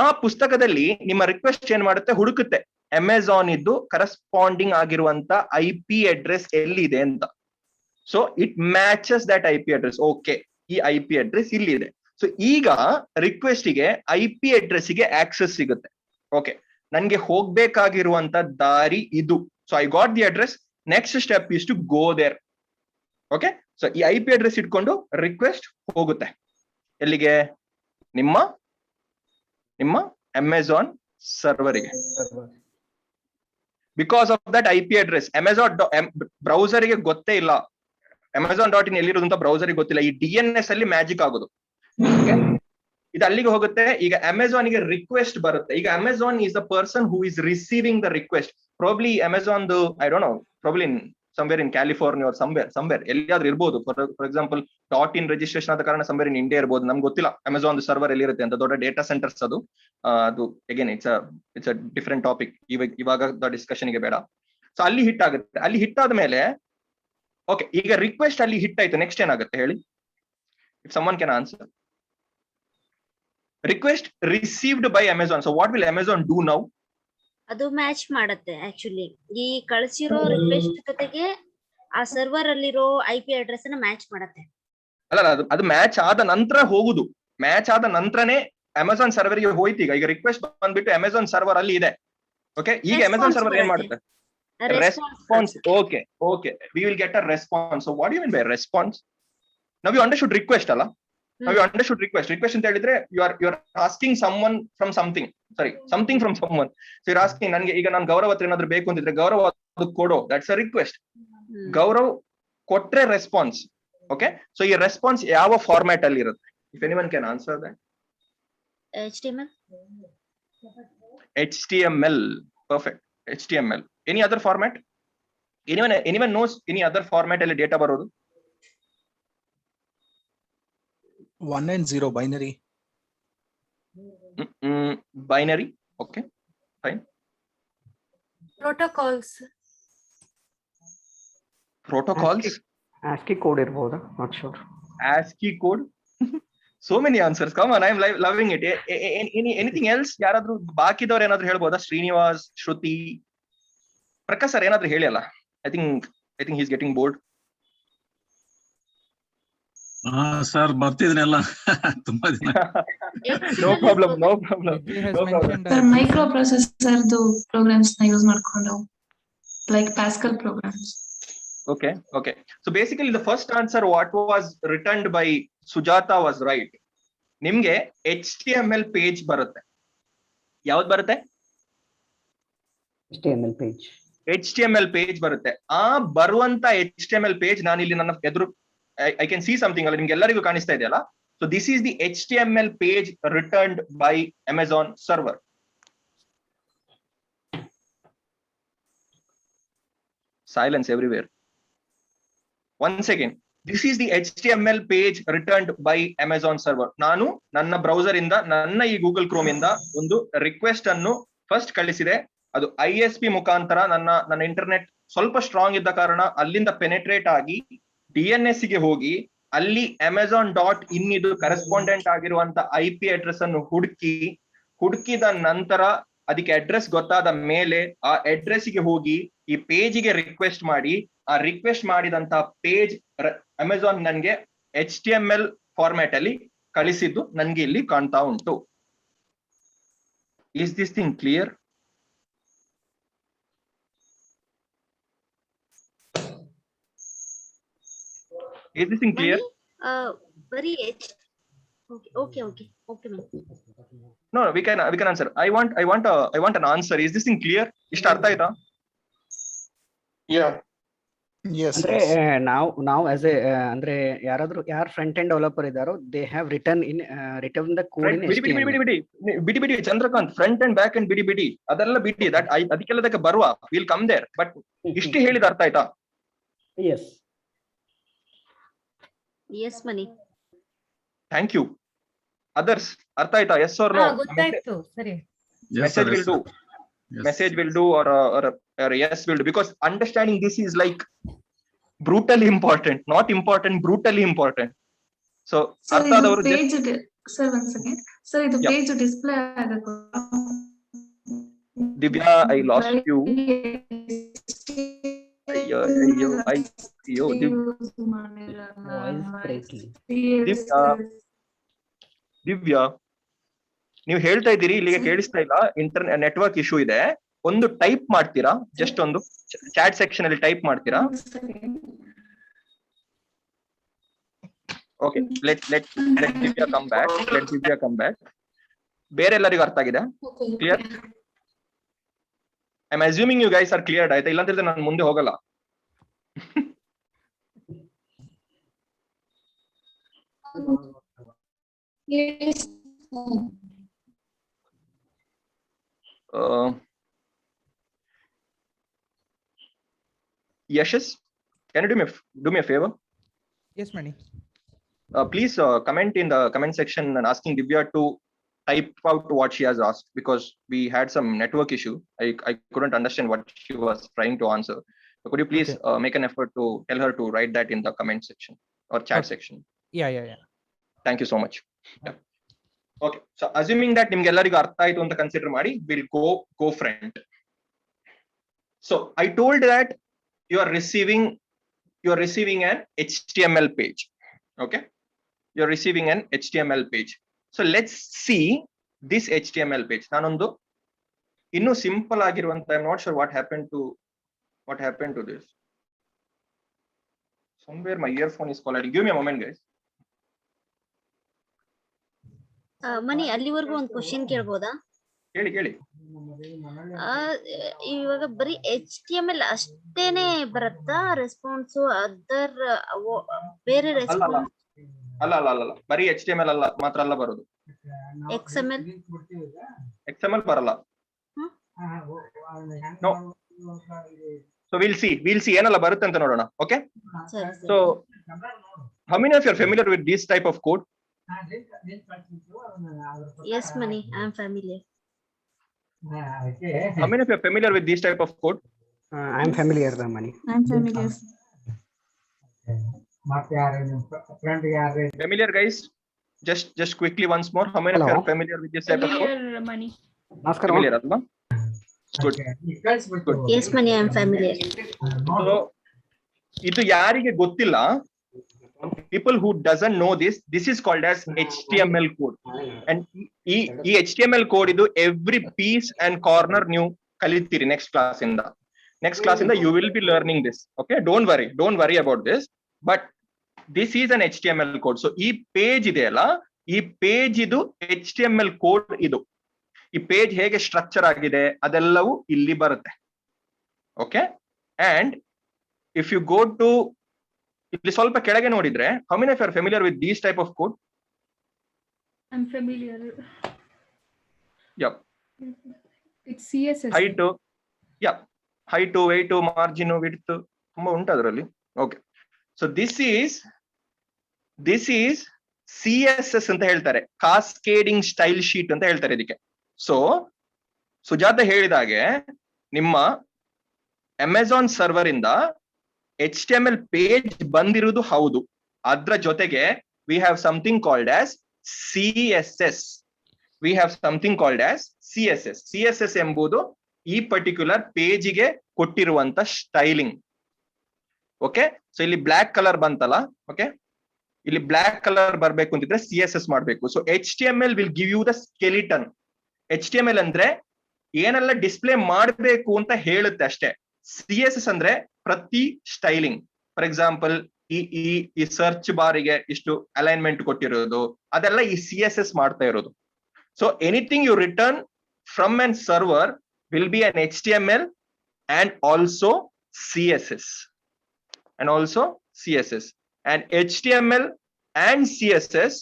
ಆ ಪುಸ್ತಕದಲ್ಲಿ ನಿಮ್ಮ ರಿಕ್ವೆಸ್ಟ್ ಏನ್ ಮಾಡುತ್ತೆ, ಹುಡುಕುತ್ತೆ ಅಮೆಜಾನ್ ಇದ್ದು ಕರೆಸ್ಪಾಂಡಿಂಗ್ ಆಗಿರುವಂತ IP ಅಡ್ರೆಸ್ ಎಲ್ಲಿದೆ ಅಂತ. So it matches that IP address. Okay, ಈ IP ಅಡ್ರೆಸ್ ಇಲ್ಲಿದೆ. ಸೊ ಈಗ ರಿಕ್ವೆಸ್ಟ್ ಗೆ IP ಅಡ್ರೆಸ್ ಗೆ ಆಕ್ಸೆಸ್ ಸಿಗುತ್ತೆ. ಓಕೆ, ನನ್ಗೆ ಹೋಗ್ಬೇಕಾಗಿರುವಂತ ದಾರಿ ಇದು. So I got the address. Next step is to go there. Okay, so ಈ IP ಅಡ್ರೆಸ್ ಇಟ್ಕೊಂಡು ರಿಕ್ವೆಸ್ಟ್ ಹೋಗುತ್ತೆ ಎಲ್ಲಿಗೆ? ನಿಮ್ಮ ಅಮೆಜಾನ್ ಸರ್ವರಿಗೆ. Because of that IP address Amazon ಬ್ರೌಸರ್ಗೆ ಗೊತ್ತೇ ಇಲ್ಲ. Amazon.in ಎಲ್ಲಿರೋದು ಅಂತ ಬ್ರೌಸರ್ಗೆ ಗೊತ್ತಿಲ್ಲ. ಈ DNS ಅಲ್ಲಿ ಮ್ಯಾಜಿಕ್ ಆಗೋದು. ಇದು ಅಲ್ಲಿಗೆ ಹೋಗುತ್ತೆ. ಈಗ ಅಮೆಜಾನ್ ಗೆ ರಿಕ್ವೆಸ್ಟ್ ಬರುತ್ತೆ. ಈಗ Amazon is the person who is receiving the request. Probably Amazon I don't know, probably somewhere in California or somewhere ಎಲ್ಲಿಯಾದ್ರೂ ಇರ್ಬೋದು. ಫಾರ್ ಎಕ್ಸಾಂಪಲ್ .in ರಿಜಿಸ್ಟ್ರೇಷನ್ ಆದ ಕಾರಣ somewhere in India ಇರ್ಬೋದು, ನಮ್ಗೆ ಗೊತ್ತಿಲ್ಲ ಅಮೆಜಾನ್ ಸರ್ವರ್ ಎಲ್ಲಿರುತ್ತೆ ಅಂತ. ದೊಡ್ಡ ಡೇಟಾ ಸೆಂಟರ್ಸ್ ಅದು again it's a different topic. ಇವಾಗ ಡಿಸ್ಕಷನ್ ಗೆ ಬೇಡ. ಸೊ ಅಲ್ಲಿ ಹಿಟ್ ಆಗುತ್ತೆ. ಅಲ್ಲಿ ಹಿಟ್ ಆದ್ಮೇಲೆ ಓಕೆ, ಈಗ ರಿಕ್ವೆಸ್ಟ್ ಅಲ್ಲಿ ಹಿಟ್ ಆಯ್ತು. ನೆಕ್ಸ್ಟ್ ಏನಾಗುತ್ತೆ ಹೇಳಿ? If someone can answer. Request received by Amazon. So what will Amazon do now?
ಅದು ಮ್ಯಾಚ್ ಮಾಡುತ್ತೆ. ಆಕ್ಚುಲಿ ಈ ಕಳಿಸಿರೋ ರಿಕ್ವೆಸ್ಟ್ ಜೊತೆಗೆ ಆ ಸರ್ವರ್ ಅಲ್ಲಿರೋ IP ಅಡ್ರೆಸ್ ಅನ್ನ ಮ್ಯಾಚ್ ಮಾಡುತ್ತೆ.
ಅಲ್ಲ, ಅದು ಮ್ಯಾಚ್ ಆದ ನಂತರ ಹೋಗುದು. ಮ್ಯಾಚ್ ಆದ ನಂತರನೇ ಅಮೆಜಾನ್ ಸರ್ವರ್ ಗೆ ಹೋಯ್ತು. ಈಗ ರಿಕ್ವೆಸ್ಟ್ ಬಂದ್ಬಿಟ್ಟು ಅಮೆಜಾನ್ ಸರ್ವರ್ ಅಲ್ಲಿ ಇದೆ. ಓಕೆ, ಈಗ ಅಮೆಜಾನ್ ಸರ್ವರ್ ಏನ್ ಮಾಡುತ್ತೆ? Response. Okay, we will get a response. So what do you mean by response? Now you understood request ಅಲ್ಲ? Now you understood request. Request ಅಂತ ಹೇಳಿದ್ರೆ you are asking someone from something. Sorry, something from someone. So you're asking, ನನಗೆ ಈಗ ನಾನು ಗೌರವ ಹತ್ರ ಏನಾದ್ರು ಬೇಕು ಅಂತಿದ್ರೆ ಗೌರವ ಅದು ಕೊಡೋ, that's a request. ಗೌರವ್ ಕೊಟ್ರೆ ರೆಸ್ಪಾನ್ಸ್. ಓಕೆ, ಸೊ ಈ ರೆಸ್ಪಾನ್ಸ್ ಯಾವ ಫಾರ್ಮ್ಯಾಟ್ ಅಲ್ಲಿ ಇರುತ್ತೆ? If anyone can answer that. HTML. Perfect. HTML. Any other format? Anyone knows any other format ಅಲ್ಲಿ ಡೇಟಾ ಬರೋದು?
1 and 0 binary.
Binary. Okay, fine.
Protocols.
ASCII code ಇರಬಹುದಾ? Not sure.
ASCII code. So many answers. Come on, I am loving it. Anything else? ಯಾರಾದ್ರೂ ಬಾಕಿದವ್ರು ಏನಾದ್ರು ಹೇಳ್ಬೋದಾ? ಶ್ರೀನಿವಾಸ್, ಶ್ರುತಿ, Prakash sir ಏನಾದ್ರು ಹೇಳಿ ಅಲ್ಲ. I think he's getting bored.
Sir ಬರ್ತಿದ್ನೆಲ್ಲ ತುಂಬಾ ದಿನ.
No problem.
He has mentioned
Sir, microprocessor programs na use ಮಾಡ್ಕೊಂಡು like Pascal programs.
Okay. So basically the first answer what was returned by Sujata was right. ನಿಮ್ಗೆ HTML page ಬರುತ್ತೆ. ಯಾವ್ದು ಬರುತ್ತೆ? HTML page ಬರುತ್ತೆ. ಆ ಬರುವಂತ HTML page ನಾನು ಇಲ್ಲಿ ನನ್ನ ಎದುರು I can see something ಅಲ್ಲ, ನಿಮ್ಗೆ ಎಲ್ಲರಿಗೂ ಕಾಣಿಸ್ತಾ ಇದೆಯಲ್ಲ? So this is the HTML page returned by Amazon server. Silence everywhere. Once again, this is the HTML page returned by Amazon server. ನಾನು ನನ್ನ ಬ್ರೌಸರ್ ಇಂದ, ನನ್ನ ಈ ಗೂಗಲ್ ಕ್ರೋಮ್ ಇಂದ ಒಂದು ರಿಕ್ವೆಸ್ಟ್ ಅನ್ನು ಫಸ್ಟ್ ಕಳಿಸಿದೆ. ಅದು ISP ಮುಖಾಂತರ ನನ್ನ ಇಂಟರ್ನೆಟ್ ಸ್ವಲ್ಪ ಸ್ಟ್ರಾಂಗ್ ಇದ್ದ ಕಾರಣ ಅಲ್ಲಿಂದ ಪೆನೆಟ್ರೇಟ್ ಆಗಿ DNS ಗೆ ಹೋಗಿ ಅಲ್ಲಿ Amazon.in ಇದು ಕರೆಸ್ಪಾಂಡೆಂಟ್ ಆಗಿರುವಂತ IP ಅಡ್ರೆಸ್ ಅನ್ನು ಹುಡುಕಿದ ನಂತರ ಅದಕ್ಕೆ ಅಡ್ರೆಸ್ ಗೊತ್ತಾದ ಮೇಲೆ ಆ ಅಡ್ರೆಸ್ ಗೆ ಹೋಗಿ ಈ ಪೇಜ್ ಗೆ ರಿಕ್ವೆಸ್ಟ್ ಮಾಡಿ, ಆ ರಿಕ್ವೆಸ್ಟ್ ಮಾಡಿದಂತ ಪೇಜ್ ಅಮೆಜಾನ್ ನನ್ಗೆ HTML ಫಾರ್ಮ್ಯಾಟ್ ಅಲ್ಲಿ ಕಳಿಸಿದ್ದು ನನ್ಗೆ ಇಲ್ಲಿ ಕಾಣ್ತಾ ಉಂಟು. Is this thing clear? Is this thing clear?
Very okay, ma'am.
No, we can answer. I want an answer. Is this thing clear? ಇಷ್ಟ ಅರ್ಥ ಆಯ್ತಾ?
Yeah. Yes.
ಅಂದ್ರೆ ನಾವು ಆಸ್ ಎ ಅಂದ್ರೆ ಯಾರು ಫ್ರಂಟ್ ಎಂಡ್ ಡೆವಲಪರ್ ಇದಾರೋ they have return the code in
ಬಿಡಿ Chandrakant, front and back and ಬಿಡಿ ಅದೆಲ್ಲ ಬಿಡಿ, ದಟ್ ಅದಕ್ಕೆಲ್ಲದಕ್ಕೆ ಬರುವ, ವಿಲ್ ಕಮ್ ದೇರ್. ಬಟ್ ಇಷ್ಟು ಹೇಳಿದ ಅರ್ಥ ಆಯ್ತಾ?
Yes Mani.
Thank you. Others ಅರ್ಥ ಆಯ್ತಾ? Yes or no?
ಗೊತ್ತಾಯ್ತು, ಸರಿ.
Message will do. Message will do or yes will do, because understanding this is like brutally important, not important, brutally important. So
Sir, page sir, once again. Sir, ಇದು page display ಆಗಬೇಕು.
Divya, I lost you. ಅಯ್ಯೋ ದಿವ್ಯಾ, ನೀವು ಹೇಳ್ತಾ ಇದ್ದೀರಿ, ಇಲ್ಲಿಗೆ ಕೇಳಿಸ್ತಾ ಇಲ್ಲ, network issue ಇದೆ. ಒಂದು ಟೈಪ್ ಮಾಡ್ತೀರಾ? ಜಸ್ಟ್ ಒಂದು ಚಾಟ್ ಸೆಕ್ಷನ್ ಅಲ್ಲಿ ಟೈಪ್ ಮಾಡ್ತೀರಾ? Okay, let Divya come back. ಬೇರೆ ಎಲ್ಲರಿಗೂ ಅರ್ಥ ಆಗಿದೆ? Clear? I am assuming you guys are cleared. ಆಯ್ತಾ? ಇಲ್ಲಾಂದ್ರೆ ನಾನು ಮುಂದೆ ಹೋಗಲ್ಲ. Yashas, can you do me a favor?
Yes, Mani.
Please comment in the comment section and asking Divya to type out what she has asked, because we had some network issue. I couldn't understand what she was trying to answer. So could you please make an effort to tell her to write that in the comment section or chat section?
Yeah.
Thank you so much. Yeah. Okay, so assuming that ನಿಮ್ಗೆ ಎಲ್ಲರಿಗೂ ಅರ್ಥ ಆಯ್ತು ಅಂತ consider ಮಾಡಿ, we'll go front. So I told that you are receiving an HTML page. Okay, you're receiving an HTML page. So let's see this HTML page. ನಾನೊಂದು ಇನ್ನು simple ಆಗಿರುವಂತ, I'm not sure what happened to this. Somewhere my earphone is colliding. Give me a moment, guys.
ಮನಿ, ಅಲ್ಲಿವರೆಗೂ ಒಂದು question ಕೇಳ್ಬೋದಾ?
ಹೇಳಿ.
ಇವಾಗ ಬರೀ HTML ಅಷ್ಟೇನೆ ಬರುತ್ತಾ ರೆಸ್ಪಾನ್ಸ್? ಅದರ್ ಬೇರೆ ರೆಸ್ಪಾನ್ಸ್
ಅಲ್ಲ, ಬರೀ HTML ಮಾತ್ರ ಅಲ್ಲ ಬರೋದು. XML ಬರಲ್ಲ. No. So we'll see ಏನಲ್ಲ ಬರುತ್ತೆ ಅಂತ ನೋಡೋಣ. Okay, so how many of you are familiar with this type of code?
Yes, Mani, I am familiar.
How many of you are familiar with this type of code?
I am familiar, Mani.
I'm familiar.
Familiar, guys? Just quickly once more, how many of you are familiar with this type of code? Familiar alva? Good.
Yes, Mani, I am familiar.
So ಇದು ಯಾರಿಗೆ ಗೊತ್ತಿಲ್ಲ, people who doesn't know this is called as HTML code. And ಈ HTML code ಇದು every piece and corner ನೀವು ಕಲಿತೀರಿ next class ಇಂದ you will be learning this. Okay, don't worry about this, but this is an HTML code. So ಈ page ಇದೆಯಲ್ಲ, ಈ page ಇದು HTML code. ಇದು ಈ ಪೇಜ್ ಹೇಗೆ ಸ್ಟ್ರಕ್ಚರ್ ಆಗಿದೆ ಅದೆಲ್ಲವೂ ಇಲ್ಲಿ ಬರುತ್ತೆ. Okay, and if you go to ಇಲ್ಲಿ ಸ್ವಲ್ಪ ಕೆಳಗೆ ನೋಡಿದ್ರೆ, how many of you are familiar with these type of code?
I'm familiar.
Yep.
It's CSS.
Height, yeah, height, weight, margin, width ತುಂಬಾ ಉಂಟು ಅದರಲ್ಲಿ. Okay, so this is CSS ಅಂತ ಹೇಳ್ತಾರೆ, cascading style sheet ಅಂತ ಹೇಳ್ತಾರೆ ಇದಕ್ಕೆ. ಸೊ ಸುಜಾತ ಹೇಳಿದಾಗೆ ನಿಮ್ಮ ಅಮೆಜಾನ್ ಸರ್ವರ್ ಇಂದ HTML ಪೇಜ್ ಬಂದಿರುವುದು ಹೌದು, ಅದ್ರ ಜೊತೆಗೆ we have something called as CSS. CSS ಎಂಬುದು ಈ ಪರ್ಟಿಕ್ಯುಲರ್ ಪೇಜಿಗೆ ಕೊಟ್ಟಿರುವಂತ ಸ್ಟೈಲಿಂಗ್. ಓಕೆ, ಸೊ ಇಲ್ಲಿ ಬ್ಲಾಕ್ ಕಲರ್ ಬಂತಲ್ಲ, ಓಕೆ, ಇಲ್ಲಿ ಬ್ಲಾಕ್ ಕಲರ್ ಬರ್ಬೇಕು ಅಂತಿದ್ರೆ CSS ಮಾಡ್ಬೇಕು. So HTML will give you the skeleton. HTML ಅಂದ್ರೆ ಏನೆಲ್ಲ ಡಿಸ್ಪ್ಲೇ ಮಾಡಬೇಕು ಅಂತ ಹೇಳುತ್ತೆ ಅಷ್ಟೇ. CSS ಅಂದ್ರೆ ಪ್ರತಿ ಸ್ಟೈಲಿಂಗ್, ಫಾರ್ ಎಕ್ಸಾಂಪಲ್ ಈ ಸರ್ಚ್ ಬಾರಿಗೆ ಇಷ್ಟು ಅಲೈನ್ಮೆಂಟ್ ಕೊಟ್ಟಿರೋದು, ಅದೆಲ್ಲ ಈ CSS ಮಾಡ್ತಾ ಇರೋದು. So anything you return from an server will be an HTML and also CSS. And also CSS. And HTML and CSS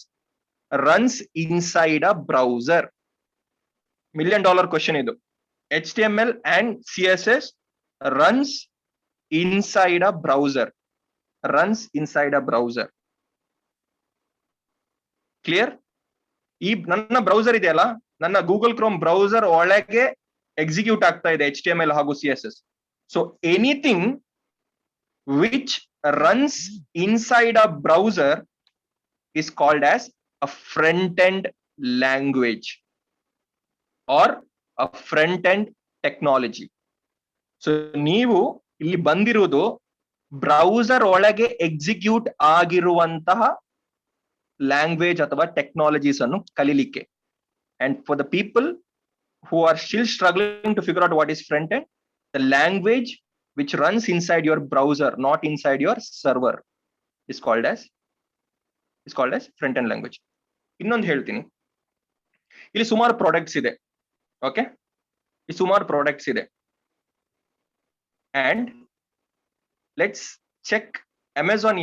runs inside a browser. $1 million question idu. HTML and CSS runs inside a browser. Runs inside a browser. Clear? ಈ ನನ್ನ browser ಇದೆಯಲ್ಲ, ನನ್ನ Google Chrome browser ಒಳಗೆ execute ಆಗ್ತಾ ಇದೆ HTML ಹಾಗೂ CSS. So anything which runs inside a browser is called as a front-end language or a front-end technology. So ನೀವು ಇಲ್ಲಿ ಬಂದಿರುವುದು ಬ್ರೌಸರ್ ಒಳಗೆ ಎಕ್ಸಿಕ್ಯೂಟ್ ಆಗಿರುವಂತಹ ಲ್ಯಾಂಗ್ವೇಜ್ ಅಥವಾ ಟೆಕ್ನಾಲಜೀಸ್ ಅನ್ನು ಕಲಿಲಿಕ್ಕೆ. And for the people who are still struggling to figure out what is front-end, the language which runs inside your browser, not inside your server, is called as front-end language. ಇನ್ನೊಂದು ಹೇಳ್ತೀನಿ, ಇಲ್ಲಿ ಸುಮಾರು products ಇದೆ. Okay, ಈ ಸುಮಾರು products ಇದೆ. And let's check Amazon.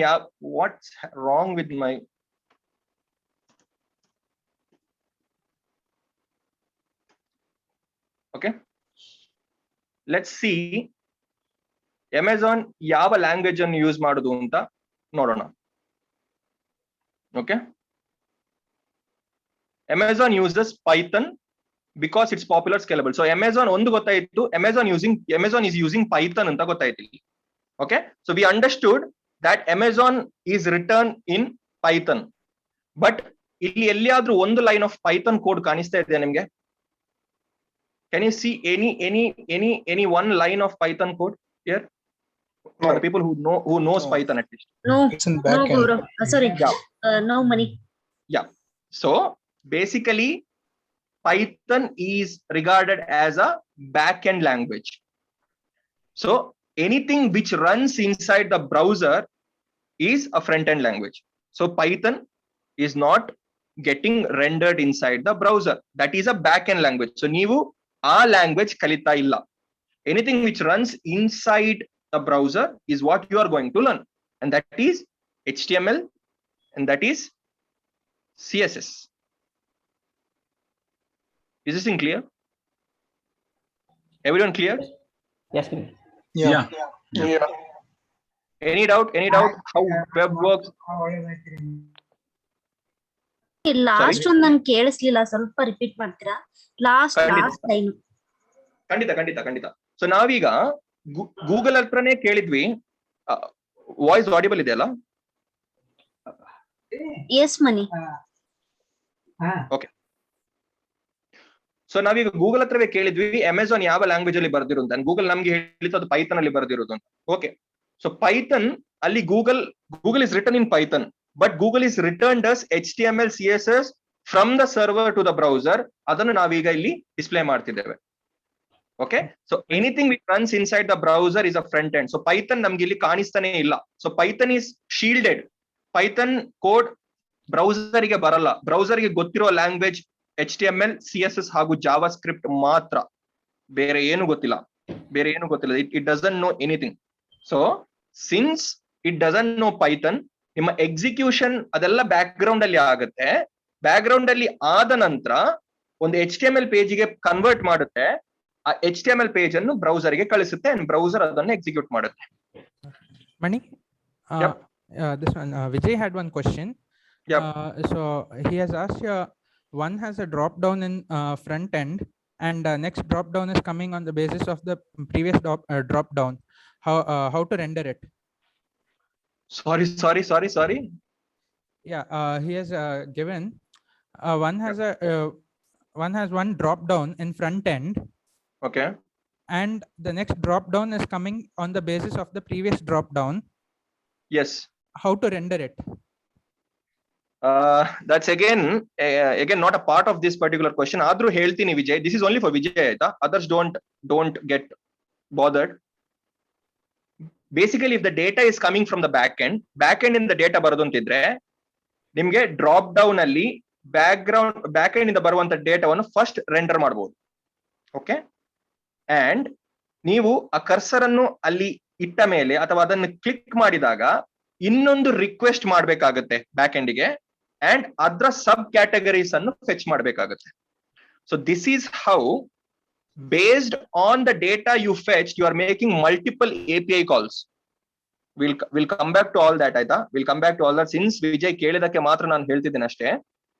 What's wrong with my okay, let's see Amazon ಯಾವ language ಅನ್ನು ಯೂಸ್ ಮಾಡುದು ಅಂತ ನೋಡೋಣ. Okay, Amazon uses Python because it's popular, scalable. So Amazon ಒಂದು ಗೊತ್ತಾಯಿತು, Amazon is using Python ಅಂತ ಗೊತ್ತಾಯ್ತು ಇಲ್ಲಿ. Okay, so we understood that Amazon is written in Python. But ಇಲ್ಲಿ ಎಲ್ಲಿಯಾದ್ರೂ ಒಂದು ಲೈನ್ ಆಫ್ Python ಕೋಡ್ ಕಾಣಿಸ್ತಾ ಇದೆಯಾ ನಿಮಗೆ? Can you see any one line of Python code here? For the people who knows Python at least.
No,
It's in back
no,
end.
Gaurav. Sorry,
Yeah.
no money.
Yeah. So basically, Python is regarded as a back-end language. So anything which runs inside the browser is a front-end language. So Python is not getting rendered inside the browser. That is a back-end language. So ನೀವು ಆ language ಕಲಿತಾ ಇಲ್ಲ. Anything which runs inside the browser is what you are going to learn, and that is HTML and that is CSS. Is this clear? Everyone clear?
Yes, ma'am.
Yeah.
Yeah.
Any doubt how web works?
Last ಒಂದು ನಂಗೆ ಕೇಳಿಸ್ಲಿಲ್ಲ, ಸ್ವಲ್ಪ repeat ಮಾಡ್ತೀರಾ? Last line.
ಖಂಡಿತ. So ನಾವೀಗ Google ಹತ್ರನೇ ಕೇಳಿದ್ವಿ. Voice audible ಇದೆಯಲ್ಲ?
S ಮನಿ.
Okay, so ನಾವೀಗ ಗೂಗಲ್ ಹತ್ರವೇ ಕೇಳಿದ್ವಿ ಅಮೆಝಾನ್ ಯಾವ ಲ್ಯಾಂಗ್ವೇಜ್ ಅಲ್ಲಿ ಬರ್ದಿರು ಅಂತ. ಗೂಗಲ್ ನಮ್ಗೆ ಹೇಳಿತ್ತು ಅದು ಪೈಥನ್ ಅಲ್ಲಿ ಬರ್ದಿರೋದು ಅಂತ. ಓಕೆ, ಸೊ ಪೈಥನ್ ಅಲ್ಲಿ Google is written in Python, but Google is returned as HTML CSS from the server to the browser. ಅದನ್ನು ನಾವೀಗ ಇಲ್ಲಿ ಡಿಸ್ಪ್ಲೇ ಮಾಡ್ತಿದ್ದೇವೆ. Okay, so anything which runs inside the browser is a front end. So Python ನಮ್ಗೆ ಇಲ್ಲಿ ಕಾಣಿಸ್ತಾನೆ ಇಲ್ಲ. So Python is shielded. Python code browser ಗೆ ಬರಲ್ಲ. ಬ್ರೌಸರ್ ಗೆ ಗೊತ್ತಿರೋ ಲ್ಯಾಂಗ್ವೇಜ್ HTML, CSS ಹಾಗೂ ಜಾವಾ ಸ್ಕ್ರಿಪ್ಟ್ ಮಾತ್ರ. ಬೇರೆ ಏನು ಗೊತ್ತಿಲ್ಲ. It doesn't know anything. So since it doesn't know Python, ನಿಮ್ಮ ಎಕ್ಸಿಕ್ಯೂಷನ್ ಅದೆಲ್ಲ ಬ್ಯಾಕ್ ಗ್ರೌಂಡ್ ಅಲ್ಲಿ ಆಗುತ್ತೆ. ಬ್ಯಾಕ್ ಗ್ರೌಂಡ್ ಅಲ್ಲಿ ಆದ ನಂತರ ಒಂದು HTML ಪೇಜಿಗೆ ಕನ್ವರ್ಟ್ ಮಾಡುತ್ತೆ. ಆ HTML ಪೇಜ್ ಅನ್ನು ಬ್ರೌಸರ್ ಗೆ ಕಳಿಸುತ್ತೆ and ಬ್ರೌಸರ್ ಅದನ್ನು ಎಕ್ಸಿಕ್ಯೂಟ್ ಮಾಡುತ್ತೆ.
Mani,
Yep.
this one, Vijay had one question.
Yep.
So he has asked, one has a drop down in front end, and next drop down is coming on the basis of the previous drop down. How to render it?
Sorry.
Yeah, he has given one has one drop down in front end.
Okay.
And the next drop down is coming on the basis of the previous drop down.
Yes.
How to render it?
That's again not a part of this particular question. Adru ಹೇಳ್ತೀನಿ Vijay, this is only for Vijay ಆಯ್ತಾ, others don't get bothered. Basically, if the data is coming from the back end in the data ಬರೋದು ಅಂತಿದ್ರೆ ನಿಮ್ಗೆ drop down ಅಲ್ಲಿ back end ಇಂದ ಬರುವಂತ ಡೇಟಾವನ್ನು first render ಮಾಡಬಹುದು. ಓಕೆ, ಅಂಡ್ ನೀವು ಆ ಕರ್ಸರ್ ಅನ್ನು ಅಲ್ಲಿ ಇಟ್ಟ ಮೇಲೆ ಅಥವಾ ಅದನ್ನು ಕ್ಲಿಕ್ ಮಾಡಿದಾಗ ಇನ್ನೊಂದು ರಿಕ್ವೆಸ್ಟ್ ಮಾಡ್ಬೇಕಾಗತ್ತೆ ಬ್ಯಾಕ್ ಎಂಡ್ಗೆ, ಅಂಡ್ ಅದರ ಸಬ್ ಕ್ಯಾಟಗರೀಸ್ ಅನ್ನು ಫೆಚ್ ಮಾಡ್ಬೇಕಾಗತ್ತೆ. So this is how, based on the data you fetched, you are making multiple API calls. We'll come back to all that ಆಯ್ತಾ, we'll come back to all that. Since Vijay ಕೇಳಿದಕ್ಕೆ ಮಾತ್ರ ನಾನು ಹೇಳ್ತಿದ್ದೇನೆ ಅಷ್ಟೇ.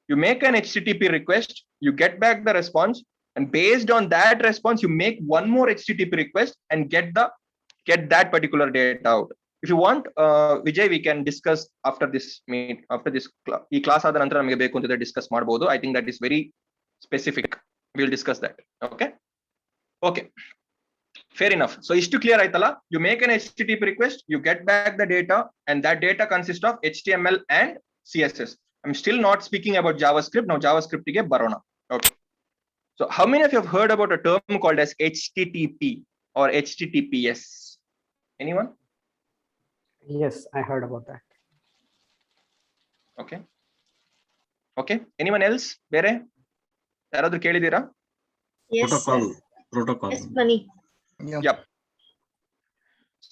You make an HTTP request, you get back the response, and based on that response you make one more HTTP request and get that particular data out. If you want, Vijay, we can discuss after this ಈ class ಆದ ನಂತರ ನಮಗೆ ಬೇಕು ಅಂತ discuss ಮಾಡಬಹುದು. I think that is very specific. We'll discuss that. Okay, fair enough. So ishtu clear aitala, you make an HTTP request, you get back the data, and that data consists of HTML and CSS. I'm still not speaking about JavaScript. Now JavaScript ge barona. Okay, so how many of you have heard about a term called as HTTP or HTTPS? Anyone?
Yes, I heard about that.
Okay, anyone else? Bere yaradru kelidira?
Yes,
protocol.
yes, Mani.
Yep.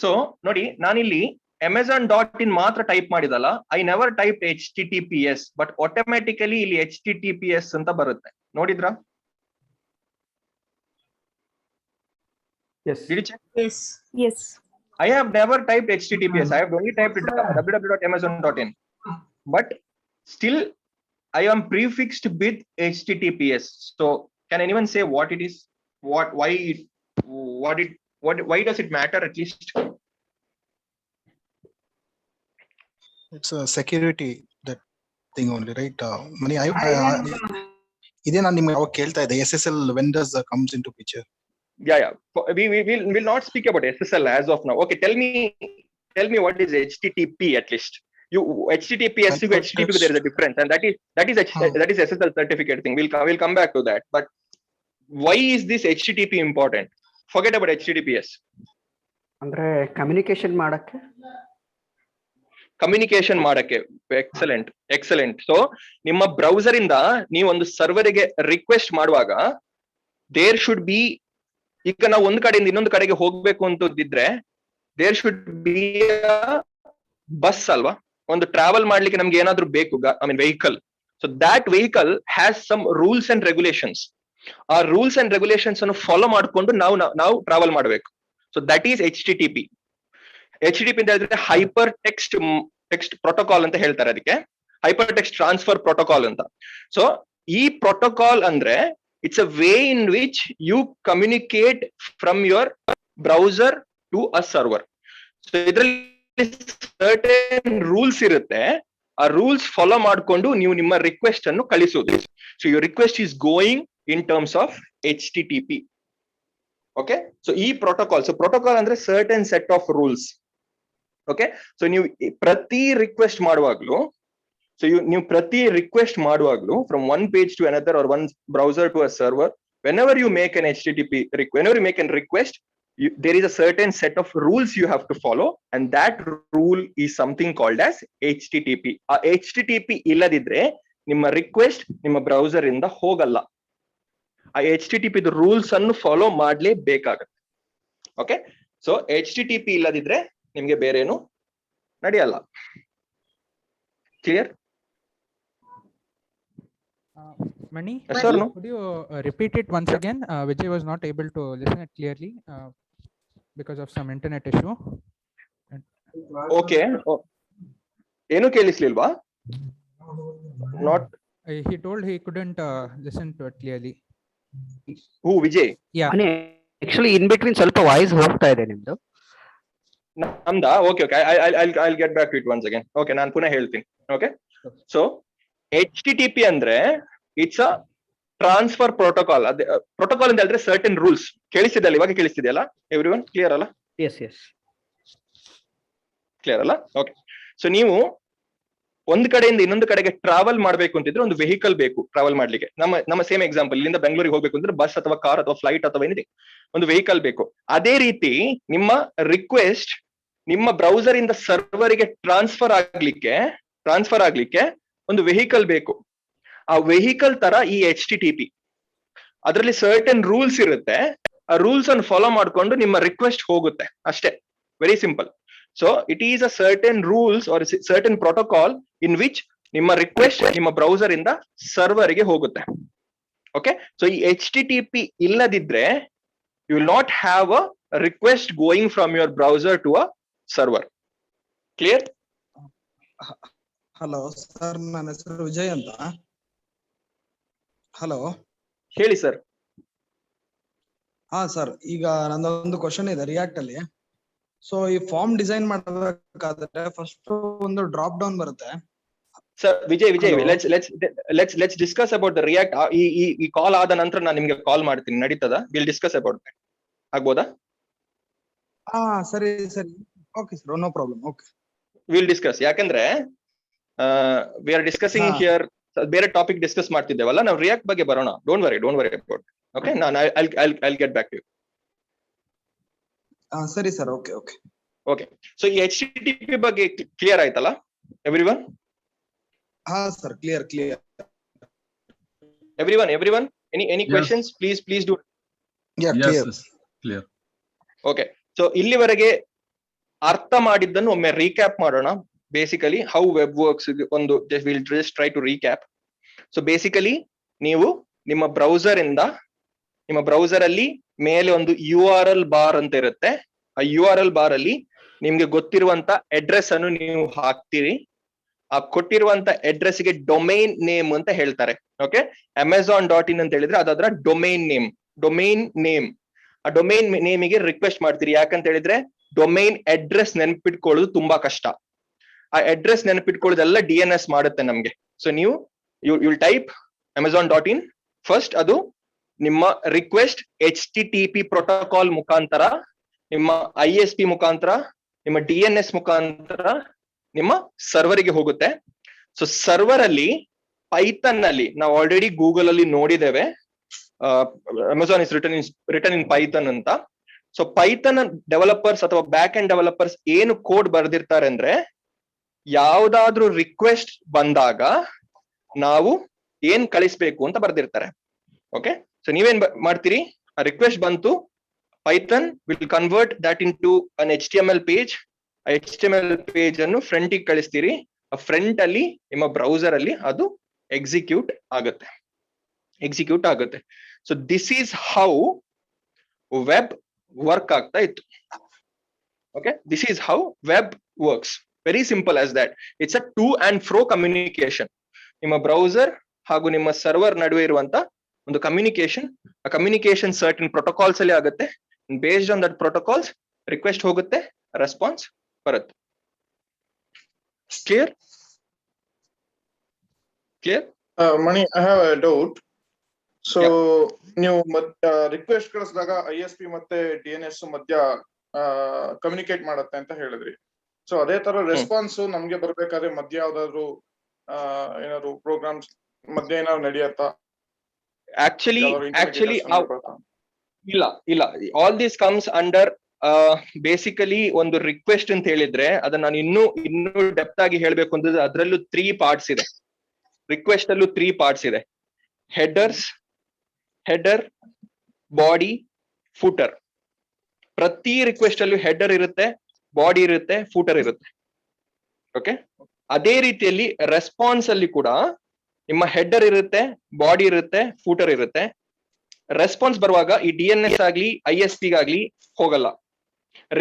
So ನೋಡಿ, ನಾನಿಲ್ಲಿ amazon.in ಮಾತ್ರ type ಮಾಡಿದಲ್ಲ, I never type HTTPS, but automatically ಇಲ್ಲಿ HTTPS ಅಂತ ಬರುತ್ತೆ. ನೋಡಿದ್ರಾ?
Yes.
Did you check?
Yes.
Yes.
I have never typed HTTPS. I have only typed www.amazon.in. But still, I am prefixed with HTTPS. So, can anyone say what it is? Why does it matter at least?
It's a security that thing only, right? Mani, ಇದೇ ನಾನು ನಿಮ್ಗೆ ಅವಾಗ ಕೇಳ್ತಾ ಇದ್ದೆ, SSL when does comes into picture?
Yeah. We'll not speak about SSL as of now. Okay, tell me what is HTTP at least. You HTTPS to HTTP, there is a difference, and that is SSL certificate thing. We'll come back to that. But why is this HTTP important? Forget about HTTPS.
ಅಂದ್ರೆ communication ಮಾಡಕ್ಕೆ excellent. So ನಿಮ್ಮ browser ಇಂದ ನೀವು ಒಂದು ಸರ್ವರ್ಗೆ request ಮಾಡುವಾಗ there should be, ಈಗ ನಾವು ಒಂದು ಕಡೆಯಿಂದ ಇನ್ನೊಂದು ಕಡೆಗೆ ಹೋಗ್ಬೇಕು ಅಂತದಿದ್ರೆ ದೇರ್ ಶುಡ್ ಬಿ ಬಸ್ ಅಲ್ವಾ, ಒಂದು ಟ್ರಾವೆಲ್ ಮಾಡ್ಲಿಕ್ಕೆ ನಮ್ಗೆ ಏನಾದ್ರೂ ಬೇಕು, I mean vehicle. So that vehicle has some rules and regulations. ಆ ರೂಲ್ಸ್ ಅಂಡ್ ರೆಗ್ಯುಲೇಷನ್ಸ್ ಅನ್ನು ಫಾಲೋ ಮಾಡಿಕೊಂಡು ನಾವು ಟ್ರಾವೆಲ್ ಮಾಡಬೇಕು. So that is HTTP. HTTP ಅಂತ ಹೇಳಿದ್ರೆ ಹೈಪರ್ ಟೆಕ್ಸ್ಟ್ ಪ್ರೋಟೋಕಾಲ್ ಅಂತ ಹೇಳ್ತಾರೆ, ಅದಕ್ಕೆ ಹೈಪರ್ ಟೆಕ್ಸ್ಟ್ ಟ್ರಾನ್ಸ್ಫರ್ ಪ್ರೋಟೋಕಾಲ್ ಅಂತ. ಸೊ ಈ ಪ್ರೋಟೋಕಾಲ್ ಅಂದ್ರೆ it's a way in which you communicate from your browser to a server. So ಇದರಲ್ಲಿ ಸರ್ಟನ್ ರೂಲ್ಸ್ ಇರುತ್ತೆ, ಆ ರೂಲ್ಸ್ ಫಾಲೋ ಮಾಡಿಕೊಂಡು ನೀವು ನಿಮ್ಮ ರಿಕ್ವೆಸ್ಟ್ ಅನ್ನು ಕಳಿಸೋದು. So your request is going in terms of HTTP. Okay, so ಈ protocol ಅಂದ್ರೆ certain set of rules. Okay, so ನೀವು ಪ್ರತಿ request ಮಾಡುವಾಗ್ಲೂ from one page to another or one browser to a server, whenever you make an whenever you make a request, there is a certain set of rules you have to follow, and that rule is something called as HTTP. ಆ HTTP ಇಲ್ಲದಿದ್ರೆ ನಿಮ್ಮ request ನಿಮ್ಮ browser ಇಂದ ಹೋಗಲ್ಲ. ಆ HTTP rules ಅನ್ನು follow ಮಾಡ್ಲೇಬೇಕಾಗತ್ತೆ. Okay, so HTTP ಇಲ್ಲದಿದ್ರೆ ನಿಮ್ಗೆ ಬೇರೇನು ನಡೆಯಲ್ಲ. Clear?
Mani,
Yes or no?
could you repeat it once again? Vijay was not able to listen it clearly because of some internet issue.
Okay. ಏನು ಕೇಳಿಸ್ಲಿಲ್ವಾ? Not.
He told he couldn't listen to it clearly.
Who, Vijay?
Yeah.
Actually in between ಸ್ವಲ್ಪ voice ಹೋಗ್ತಾ ಇದೆ ನಿಮ್ದು.
ನಮ್ದಾ? Okay. I'll get back to it once again. Okay, ನಾನು ಪುನಃ ಹೇಳ್ತೀನಿ. Okay, so HTTP ಅಂದ್ರೆ it's a transfer protocol. ಅದೇ protocol ಅಂತ ಹೇಳಿದ್ರೆ ಸರ್ಟನ್ ರೂಲ್ಸ್. ಕೇಳಿಸ್ತಿದೆಯಲ್ಲ, ಇವಾಗ ಕೇಳಿಸ್ತಿದೆಯಲ್ಲ ಎವ್ರಿವನ್? ಕ್ಲಿಯರ್ ಅಲ್ಲ?
ಎಸ್
ಕ್ಲಿಯರ್ ಅಲ್ಲ? ಓಕೆ, ಸೊ ನೀವು ಒಂದ್ ಕಡೆಯಿಂದ ಇನ್ನೊಂದು ಕಡೆಗೆ ಟ್ರಾವೆಲ್ ಮಾಡ್ಬೇಕು ಅಂತಿದ್ರೆ ಒಂದು ವೆಹಿಕಲ್ ಬೇಕು ಟ್ರಾವೆಲ್ ಮಾಡ್ಲಿಕ್ಕೆ. ನಮ್ಮ ಸೇಮ್ ಎಕ್ಸಾಂಪಲ್, ಇಲ್ಲಿಂದ ಬೆಂಗಳೂರಿಗೆ ಹೋಗ್ಬೇಕು ಅಂದ್ರೆ ಬಸ್ ಅಥವಾ ಕಾರ್ ಅಥವಾ ಫ್ಲೈಟ್ ಅಥವಾ ಏನಿದೆ ಒಂದು ವೆಹಿಕಲ್ ಬೇಕು. ಅದೇ ರೀತಿ ನಿಮ್ಮ ರಿಕ್ವೆಸ್ಟ್ ನಿಮ್ಮ ಬ್ರೌಸರ್ ಇಂದ ಸರ್ವರ್ಗೆ ಟ್ರಾನ್ಸ್ಫರ್ ಆಗ್ಲಿಕ್ಕೆ ಒಂದು ವೆಹಿಕಲ್ ಬೇಕು. ಆ ವೆಹಿಕಲ್ ತರ ಈ HTTP, ಅದರಲ್ಲಿ ಸರ್ಟನ್ ರೂಲ್ಸ್ ಇರುತ್ತೆ. ಆ ರೂಲ್ಸ್ ಅನ್ನು ಫಾಲೋ ಮಾಡ್ಕೊಂಡು ನಿಮ್ಮ ರಿಕ್ವೆಸ್ಟ್ ಹೋಗುತ್ತೆ ಅಷ್ಟೇ. Very simple. So it is a certain rules are certain protocol in which ನಿಮ್ಮ ರಿಕ್ವೆಸ್ಟ್ ನಿಮ್ಮ ಬ್ರೌಸರ್ ಇಂದ ಸರ್ವರ್ಗೆ ಹೋಗುತ್ತೆ. ಓಕೆ, ಸೊ ಈ HTTP ಇಲ್ಲದಿದ್ರೆ you will not have a request going from your browser to a server. Clear?
Hello sir, ನನ್ನ ಹೆಸರು ವಿಜಯ್ ಅಂತ. ಹಲೋ,
ಹೇಳಿ ಸರ್.
ಹಾ ಸರ್, ಈಗ ನಂದೊಂದು ಕ್ವಶನ್ ಇದೆ ರಿಯಾಕ್ಟ್ ಅಲ್ಲಿ. ಸೊ ಈ ಫಾರ್ಮ್ ಡಿಸೈನ್ ಮಾಡಬೇಕಾದ್ರೆ ಫಸ್ಟ್ ಒಂದು ಡ್ರಾಪ್ ಡೌನ್ ಬರುತ್ತೆ.
Sir Vijay, let's discuss about the React. ಈ ಕಾಲ್ ಆದ ನಂತರ ನಾನು ನಿಮ್ಗೆ ಕಾಲ್ ಮಾಡ್ತೀನಿ, ನಡೀತದ? Will discuss about that. ಆಗ್ಬೋದಾ?
ಹಾ ಸರಿ ಸರಿ, okay sir, no problem. Okay,
will discuss. ಯಾಕಂದ್ರೆ ವಿ ಆರ್ ಡಿಸ್ಕಸಿಂಗ್ ಹಿಯರ್ ಬೇರೆ ಟಾಪಿಕ್ ಡಿಸ್ಕಸ್ ಮಾಡ್ತಿದ್ದೇವಲ್ಲ, ನಾವು ರಿಯಾಕ್ಟ್ ಬಗ್ಗೆ ಬರೋಣ. Don't worry about. ಓಕೆ, ನಾನು I get back to you.
ಸರಿ sir, okay okay
okay. So ಈ HTTP ಬಗ್ಗೆ ಕ್ಲಿಯರ್ ಆಯ್ತಲ್ಲ ಎವ್ರಿವನ್?
ಹಾ sir, clear.
Everyone any questions? Please do.
Clear.
Okay, so ಇಲ್ಲಿವರೆಗೆ ಅರ್ಥ ಮಾಡಿದ್ದನ್ನು ಒಮ್ಮೆ ರೀಕ್ಯಾಪ್ ಮಾಡೋಣ. ಬೇಸಿಕಲಿ ಹೌ ವೆಬ್ ವರ್ಕ್ಸ್ ಒಂದು will just try to recap. So basically ನೀವು ನಿಮ್ಮ ಬ್ರೌಸರ್ ಅಲ್ಲಿ ಮೇಲೆ ಒಂದು URL ಬಾರ್ ಅಂತ ಇರುತ್ತೆ. ಆ URL ಬಾರ್ ಅಲ್ಲಿ ನಿಮ್ಗೆ ಗೊತ್ತಿರುವಂತ ಅಡ್ರೆಸ್ ಅನ್ನು ನೀವು ಹಾಕ್ತೀರಿ. ಆ ಕೊಟ್ಟಿರುವಂತ ಅಡ್ರೆಸ್ ಗೆ ಡೊಮೈನ್ ನೇಮ್ ಅಂತ ಹೇಳ್ತಾರೆ. ಓಕೆ, amazon.in ಅಂತ ಹೇಳಿದ್ರೆ ಅದರ ಡೊಮೈನ್ ನೇಮ್. ಆ ಡೊಮೈನ್ ನೇಮಿಗೆ ರಿಕ್ವೆಸ್ಟ್ ಮಾಡ್ತೀರಿ. ಯಾಕಂತ ಹೇಳಿದ್ರೆ ಡೊಮೈನ್ ಅಡ್ರೆಸ್ ನೆನಪಿಟ್ಕೊಳ್ಳೋದು ತುಂಬಾ ಕಷ್ಟ. ಆ ಅಡ್ರೆಸ್ ನೆನಪಿಟ್ಕೊಳ್ಳೋದೆಲ್ಲ DNS ಮಾಡುತ್ತೆ ನಮ್ಗೆ. ಸೊ ನೀವು ಯುಲ್ ಟೈಪ್ amazon.in ಫಸ್ಟ್. ಅದು ನಿಮ್ಮ ರಿಕ್ವೆಸ್ಟ್ HTTP ಪ್ರೋಟೋಕಾಲ್ ಮುಖಾಂತರ, ನಿಮ್ಮ ISP ಮುಖಾಂತರ, ನಿಮ್ಮ DNS ಮುಖಾಂತರ ನಿಮ್ಮ ಸರ್ವರ್ಗೆ ಹೋಗುತ್ತೆ. ಸೊ ಸರ್ವರ್ ಅಲ್ಲಿ ಪೈಥನ್ ಅಲ್ಲಿ ನಾವು ಆಲ್ರೆಡಿ ಗೂಗಲ್ ಅಲ್ಲಿ ನೋಡಿದ್ದೇವೆ, Amazon is written in Python ಅಂತ. ಸೊ ಪೈಥನ್ ಡೆವಲಪರ್ಸ್ ಅಥವಾ ಬ್ಯಾಕ್ ಎಂಡ್ ಡೆವಲಪರ್ಸ್ ಏನು ಕೋಡ್ ಬರ್ದಿರ್ತಾರೆ ಅಂದ್ರೆ, ಯಾವ್ದಾದ್ರೂ ರಿಕ್ವೆಸ್ಟ್ ಬಂದಾಗ ನಾವು ಏನ್ ಕಳಿಸ್ಬೇಕು ಅಂತ ಬರ್ದಿರ್ತಾರೆ. ಓಕೆ, ಸೊ ನೀವೇನ್ ಮಾಡ್ತೀರಿ? ಆ ರಿಕ್ವೆಸ್ಟ್ ಬಂತು, Python will convert that into an HTML page. ಆ HTML ಪೇಜ್ ಅನ್ನು ಫ್ರಂಟಿಗೆ ಕಳಿಸ್ತೀರಿ. ಆ ಫ್ರಂಟ್ ಅಲ್ಲಿ ನಿಮ್ಮ ಬ್ರೌಸರ್ ಅಲ್ಲಿ ಅದು ಎಕ್ಸಿಕ್ಯೂಟ್ ಆಗುತ್ತೆ. So this is how web work ಆಗ್ತಾ ಇತ್ತು. Okay, this is how web works. Very simple as that. It's a two and fro communication. ನಿಮ್ಮ ಬ್ರೌಸರ್ ಹಾಗೂ ನಿಮ್ಮ ಸರ್ವರ್ ನಡುವೆ ಇರುವಂತ ಒಂದು ಕಮ್ಯುನಿಕೇಶನ್. ಆ ಕಮ್ಯುನಿಕೇಶನ್ ಸರ್ಟನ್ ಪ್ರೋಟೋಕಾಲ್ಸ್ ಅಲ್ಲಿ ಆಗುತ್ತೆ. Based on that protocols request ಹೋಗುತ್ತೆ, ರೆಸ್ಪಾನ್ಸ್ ಬರುತ್ತೆ. Clear?
Mani, I have a doubt. So ನೀವು ರಿಕ್ವೆಸ್ಟ್ ಕಳಿಸಿದಾಗ ISP ಮತ್ತೆ DNS ಮಧ್ಯ ಕಮ್ಯುನಿಕೇಟ್ ಮಾಡುತ್ತೆ ಅಂತ ಹೇಳಿದ್ರಿ. ಸೊ ಅದೇ ತರ ರೆಸ್ಪಾನ್ಸ್ ನಮ್ಗೆ ಬರ್ಬೇಕಾದ್ರೆ ಮಧ್ಯ ಯಾವ್ದಾದ್ರು ಏನಾದ್ರು ಪ್ರೋಗ್ರಾಮ್ಸ್ ಮಧ್ಯ ಏನಾದ್ರು ನಡೆಯತ್ತಾ?
ಆಕ್ಚುಲಿ ಇಲ್ಲ. All this comes under basically ಒಂದು ರಿಕ್ವೆಸ್ಟ್ ಅಂತ ಹೇಳಿದ್ರೆ, ಅದನ್ನ ನಾನು ಇನ್ನೂ ಡೆಪ್ತ್ ಆಗಿ ಹೇಳ್ಬೇಕು ಅಂತಂದ್ರೆ ಅದರಲ್ಲೂ 3 ಪಾರ್ಟ್ಸ್ ಇದೆ. ರಿಕ್ವೆಸ್ಟ್ ಅಲ್ಲೂ 3 ಪಾರ್ಟ್ಸ್ ಇದೆ. Header, body, footer. ಪ್ರತಿ ರಿಕ್ವೆಸ್ಟ್ ಅಲ್ಲೂ ಹೆಡರ್ ಇರುತ್ತೆ, ಬಾಡಿ ಇರುತ್ತೆ, ಫೂಟರ್ ಇರುತ್ತೆ. ಓಕೆ, ಅದೇ ರೀತಿಯಲ್ಲಿ ರೆಸ್ಪಾನ್ಸ್ ಅಲ್ಲಿ ಕೂಡ ನಿಮ್ಮ ಹೆಡರ್ ಇರುತ್ತೆ, ಬಾಡಿ ಇರುತ್ತೆ, ಫೂಟರ್ ಇರುತ್ತೆ. ರೆಸ್ಪಾನ್ಸ್ ಬರುವಾಗ ಈ DNS ಆಗ್ಲಿ ISP ಗಾಗ್ಲಿ ಹೋಗಲ್ಲ.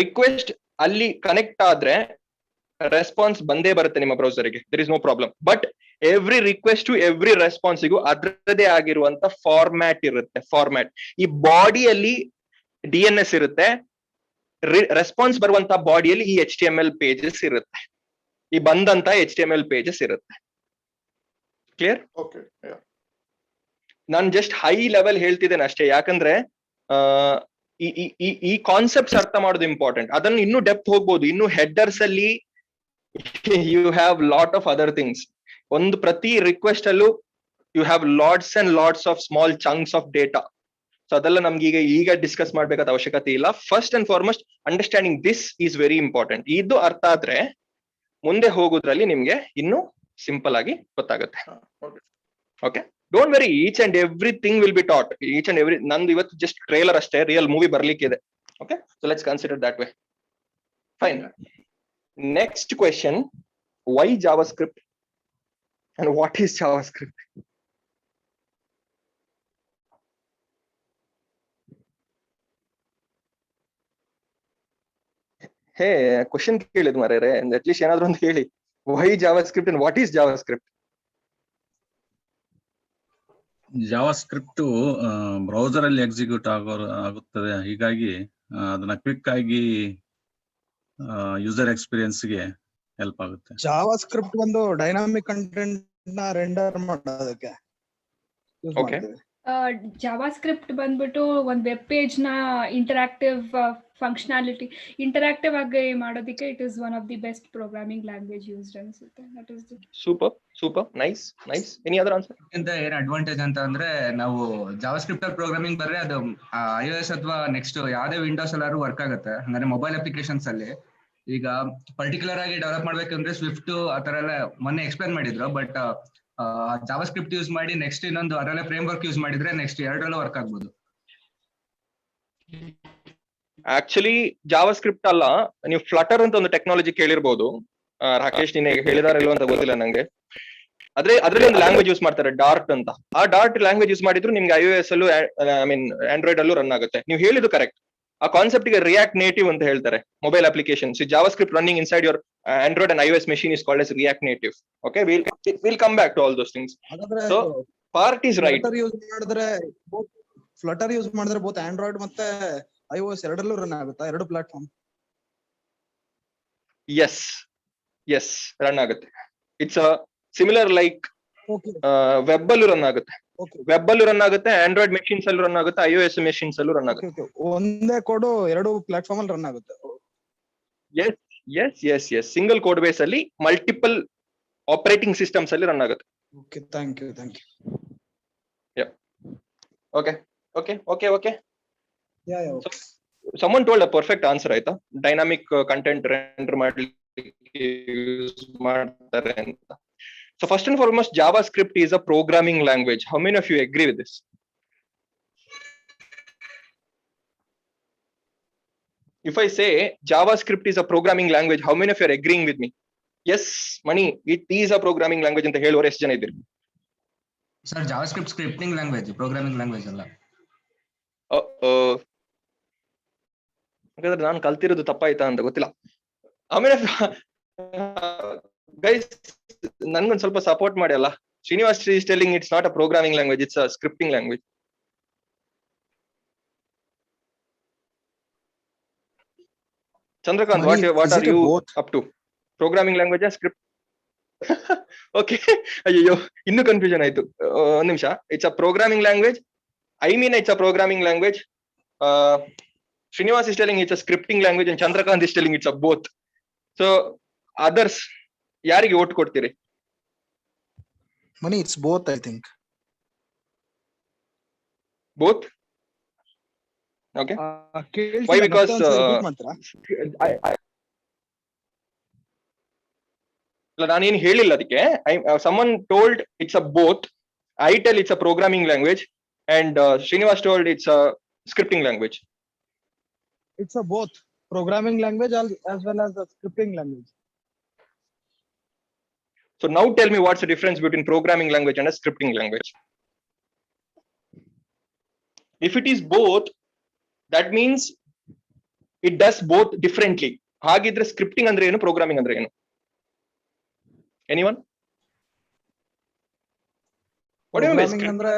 ರಿಕ್ವೆಸ್ಟ್ ಅಲ್ಲಿ ಕನೆಕ್ಟ್ ಆದ್ರೆ ರೆಸ್ಪಾನ್ಸ್ ಬಂದೇ ಬರುತ್ತೆ ನಿಮ್ಮ ಬ್ರೌಸರ್ಗೆ. There is no problem. But every request to every ರೆಸ್ಪಾನ್ಸಿಗೂ ಅದರದೇ ಆಗಿರುವಂತ ಫಾರ್ಮ್ಯಾಟ್ ಇರುತ್ತೆ. ಈ ಬಾಡಿಯಲ್ಲಿ DNS ಇರುತ್ತೆ, ರೆಸ್ಪಾನ್ಸ್ ಬರುವಂತ ಬಾಡಿಯಲ್ಲಿ ಈ HTML ಪೇಜಸ್ ಇರುತ್ತೆ, ಈ ಬಂದಂತ HTML ಪೇಜಸ್ ಇರುತ್ತೆ. ಕ್ಲಿಯರ್?
ಓಕೆ,
ನಾನು ಜಸ್ಟ್ ಹೈ ಲೆವೆಲ್ ಹೇಳ್ತಿದ್ದೇನೆ ಅಷ್ಟೇ. ಯಾಕಂದ್ರೆ ಈ ಕಾನ್ಸೆಪ್ಟ್ಸ್ ಅರ್ಥ ಮಾಡೋದು ಇಂಪಾರ್ಟೆಂಟ್. ಅದನ್ನು ಇನ್ನೂ ಡೆಪ್ತ್ ಹೋಗ್ಬೋದು. ಇನ್ನು ಹೆಡರ್ಸ್ ಅಲ್ಲಿ you have lot of other things. ಒಂದು ಪ್ರತಿ ರಿಕ್ವೆಸ್ಟ್ ಅಲ್ಲೂ you have lots and lots of small chunks of data. So ಅದೆಲ್ಲ ನಮ್ಗೆ ಈಗ ಡಿಸ್ಕಸ್ ಮಾಡ್ಬೇಕಾದ ಅವಶ್ಯಕತೆ ಇಲ್ಲ. First and foremost understanding this is very important. ಇದು ಅರ್ಥ ಆದ್ರೆ ಮುಂದೆ ಹೋಗೋದ್ರಲ್ಲಿ ನಿಮ್ಗೆ ಇನ್ನು ಸಿಂಪಲ್ ಆಗಿ ಗೊತ್ತಾಗುತ್ತೆ. Okay, don't worry, each and everything will be taught. Each and every, ನಂದು ಇವತ್ತು ಜಸ್ಟ್ ಟ್ರೇಲರ್ ಅಷ್ಟೇ, ರಿಯಲ್ ಮೂವಿ ಬರ್ಲಿಕ್ಕಿದೆ. Okay, so let's consider that way. Fine. Next question, why JavaScript and what is JavaScript? ಹೇ, question ಕೇಳಿದ್ ಮಾರ್ರೆ, at least ಏನಾದ್ರು ಒಂದು ಹೇಳಿ. Why JavaScript and what is JavaScript?
JavaScript browser ಅಲ್ಲಿ ಎಕ್ಸಿಕ್ಯೂಟ್ ಆಗುತ್ತದೆ, ಹೀಗಾಗಿ ಅದನ್ನ ಕ್ವಿಕ್ ಆಗಿ ಯೂಸರ್ ಎಕ್ಸ್ಪೀರಿಯನ್ಸ್ ಗೆ ಹೆಲ್ಪ್ ಆಗುತ್ತೆ.
ಜಾವಾಸ್ಕ್ರಿಪ್ಟ್ ಒಂದು ಡೈನಾಮಿಕ್ ಕಂಟೆಂಟ್ ನ ರೆಂಡರ್ ಮಾಡೋದಕ್ಕೆ use
Okay.
ಮಾಡ್ತೀವಿ.
ಜಾವಾಸ್ಕ್ರಿಪ್ಟ್ ಬಂದ್ಬಿಟ್ಟು ಒಂದ್ ವೆಬ್ ಪೇಜ್ ನ ಇಂಟರಾಕ್ಟಿವ್ ಫಂಕ್ಷನಾಲಿಟಿ ಇಂಟರಾಕ್ಟಿವ್ ಆಗಿ ಮಾಡೋದಕ್ಕೆ it is one of the best programming language used ಅನ್ಸುತ್ತೆ. That is
super nice. Any other answer?
ಏನ್ ಅಡ್ವಾಂಟೇಜ್ ಅಂತ ಅಂದ್ರೆ, ನಾವು ಜಾವಾಸ್ಕ್ರಿಪ್ಟ್ ಅಲ್ಲಿ ಪ್ರೋಗ್ರಾಮಿಂಗ್ ಬರ್ರೆ ಅದು iOS ಅಥವಾ ನೆಕ್ಸ್ಟ್ ಯಾವ್ದೇ ವಿಂಡೋಸ್ ಎಲ್ಲಾರು ವರ್ಕ್ ಆಗುತ್ತೆ. ಅಂದ್ರೆ ಮೊಬೈಲ್ ಅಪ್ಲಿಕೇಶನ್ಸ್ ಅಲ್ಲಿ ಈಗ ಪರ್ಟಿಕ್ಯುಲರ್ ಆಗಿ ಡೆವಲಪ್ ಮಾಡ್ಬೇಕಂದ್ರೆ ಸ್ವಿಫ್ಟ್ ಆತರ ಎಲ್ಲ ಮೊನ್ನೆ ಎಕ್ಸ್ಪ್ಲೇನ್ ಮಾಡಿದ್ರು. ಬಟ್ ಜಾವಾಸ್ಕ್ರಿಪ್ಟ್ ಯೂಸ್ ಮಾಡಿ ನೆಕ್ಸ್ಟ್ ಇನ್ನೊಂದು ಅದರಲ್ಲೇ ಫ್ರೇಮ್ ವರ್ಕ್ ಯೂಸ್ ಮಾಡಿದ್ರೆ ನೆಕ್ಸ್ಟ್ ಎರಡರಲ್ಲೂ ವರ್ಕ್ ಆಗ್ಬೋದು.
ಆಕ್ಚುಲಿ ಜಾವಾಸ್ಕ್ರಿಪ್ಟ್ ಅಲ್ಲ, ನೀವು ಫ್ಲಟರ್ ಅಂತ ಒಂದು ಟೆಕ್ನಾಲಜಿ ಕೇಳಿರ್ಬೋದು. ರಾಕೇಶ್ ನೀನು ಹೇಳಿದಾರಲ್ವ ಅಂತ ಗೊತ್ತಿಲ್ಲ ನಂಗೆ. ಅದ್ರಲ್ಲಿ ಒಂದು ಲ್ಯಾಂಗ್ವೇಜ್ ಯೂಸ್ ಮಾಡ್ತಾರೆ, ಡಾರ್ಟ್ ಅಂತ. ಆ ಡಾರ್ಟ್ ಲ್ಯಾಂಗ್ವೇಜ್ ಯೂಸ್ ಮಾಡಿದ್ರು ನಿಮ್ಗೆ iOS ಅಲ್ಲೂ ಆಂಡ್ರಾಯ್ಡ್ ಅಲ್ಲೂ ರನ್ ಆಗುತ್ತೆ. ನೀವು ಹೇಳಿದ್ದು ಕರೆಕ್ಟ್. ಆ ಕಾನ್ಸೆಪ್ಟ್ ಗೆ ರಿಯಾಕ್ಟ್ ನೇಟಿವ್ ಅಂತ ಹೇಳ್ತಾರೆ mobile application. JavaScript running inside your Android and iOS machine is called as React Native. Okay, we'll come back to all those things. So part is right.
Flutter use ಮಾಡಿದ್ರೆ both Android ಮತ್ತೆ iOS ಎರಡರಲ್ಲೂ run ಆಗುತ್ತಾ? ಎರಡು platform?
Yes run ಆಗುತ್ತೆ. It's similar like web ಅಲ್ಲೂ run ಆಗುತ್ತೆ. Web ಅಲ್ಲೂ run ಆಗುತ್ತೆ, ಆಂಡ್ರಾಯ್ಡ್ ಮೆಷಿನ್ಸ್ ಅಲ್ಲೂ ರನ್ ಆಗುತ್ತೆ, iOS ಮೆಷಿನ್ಸ್ ಅಲ್ಲೂ ರನ್ ಆಗುತ್ತೆ.
ಒಂದೇ ಕೋಡ್ ಎರಡು ಪ್ಲಾಟ್ಫಾರ್ಮ್ ಅಲ್ಲಿ ರನ್ ಆಗುತ್ತೆ.
ಎಸ್ ಸಿಂಗಲ್ ಕೋಡ್ ಬೇಸ್ ಅಲ್ಲಿ ಮಲ್ಟಿಪಲ್ ಆಪರೇಟಿಂಗ್ ಸಿಸ್ಟಮ್ಸ್ ಅಲ್ಲಿ ರನ್ ಆಗುತ್ತೆ.
Okay, thank you.
Okay. Someone told a perfect answer, ಆಯ್ತಾ? ಡೈನಾಮಿಕ್ ಕಂಟೆಂಟ್ ರೆಂಡರ್ ಮಾಡ್ಲಿಕ್ಕೆ ಯೂಸ್ ಮಾಡ್ತಾರೆ ಅಂತ. So first and foremost, JavaScript is a programming language. How many of you agree with this? If I say JavaScript is a programming language, how many of you are agreeing with me? Yes, Mani, it is a programming language ಅಂತ ಹೇಳುವವರು ಎಷ್ಟು ಜನ ಇದ್ದೀರಿ?
Sir, JavaScript scripting language, programming language ಅಲ್ಲ.
ಹಾಗಾದ್ರೆ ನಾನು ಕಲ್ತಿರೋದು ತಪ್ಪಾಯ್ತಾ ಅಂತ ಗೊತ್ತಿಲ್ಲ. ಆಮೇಲೆ ಗೈಸ್ ನನ್ಗೊಂದು ಸ್ವಲ್ಪ ಸಪೋರ್ಟ್ ಮಾಡಿ ಅಲ್ಲ. Srinivas is telling it's not a programming language, it's a scripting language. Chandrakant, what are you up to? Programming language or script? Okay. ಅಯ್ಯೋ, ಇನ್ನು ಕನ್ಫ್ಯೂಷನ್ ಆಯ್ತು. ಒಂದ್ ನಿಮಿಷ. It's a programming language. I mean it's a programming language. Srinivas is telling it's a scripting language and Chandrakant is telling it's a both. So others, ಯಾರಿಗೆ vote ಕೊಡ್ತೀರಿ?
Mani, it's both, I think.
Both? Okay. Why? Because ನಾನೇನು ಹೇಳಿಲ್ಲ ಅದಕ್ಕೆ. Someone told it's a both. I tell it's a programming language and Srinivas told it's a scripting language.
It's a both programming language as well as a scripting language.
So now tell me what's the difference between programming language and a scripting language? If it is both, that means it does both differently. ಹಾಗಿದ್ರೆ scripting ಅಂದ್ರೆ ಏನು, programming ಅಂದ್ರೆ ಏನು? Anyone? What do you mean?
ಅಂದ್ರೆ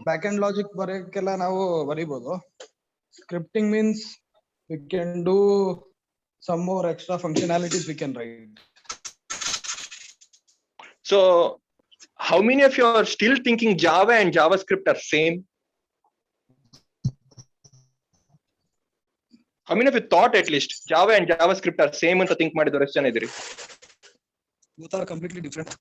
back end logic ಬರೆಯಕ್ಕೆಲ್ಲ ನಾವು ಬರೀಬಹುದು. Scripting means we can do some more extra functionalities we can write.
So how many of you are still thinking Java and JavaScript are same? How many of you thought at least Java and JavaScript are same ಅಂತ think ಮಾಡಿದವರು ಎಷ್ಟು ಜನ ಇದ್ದೀರಿ?
Both are completely different.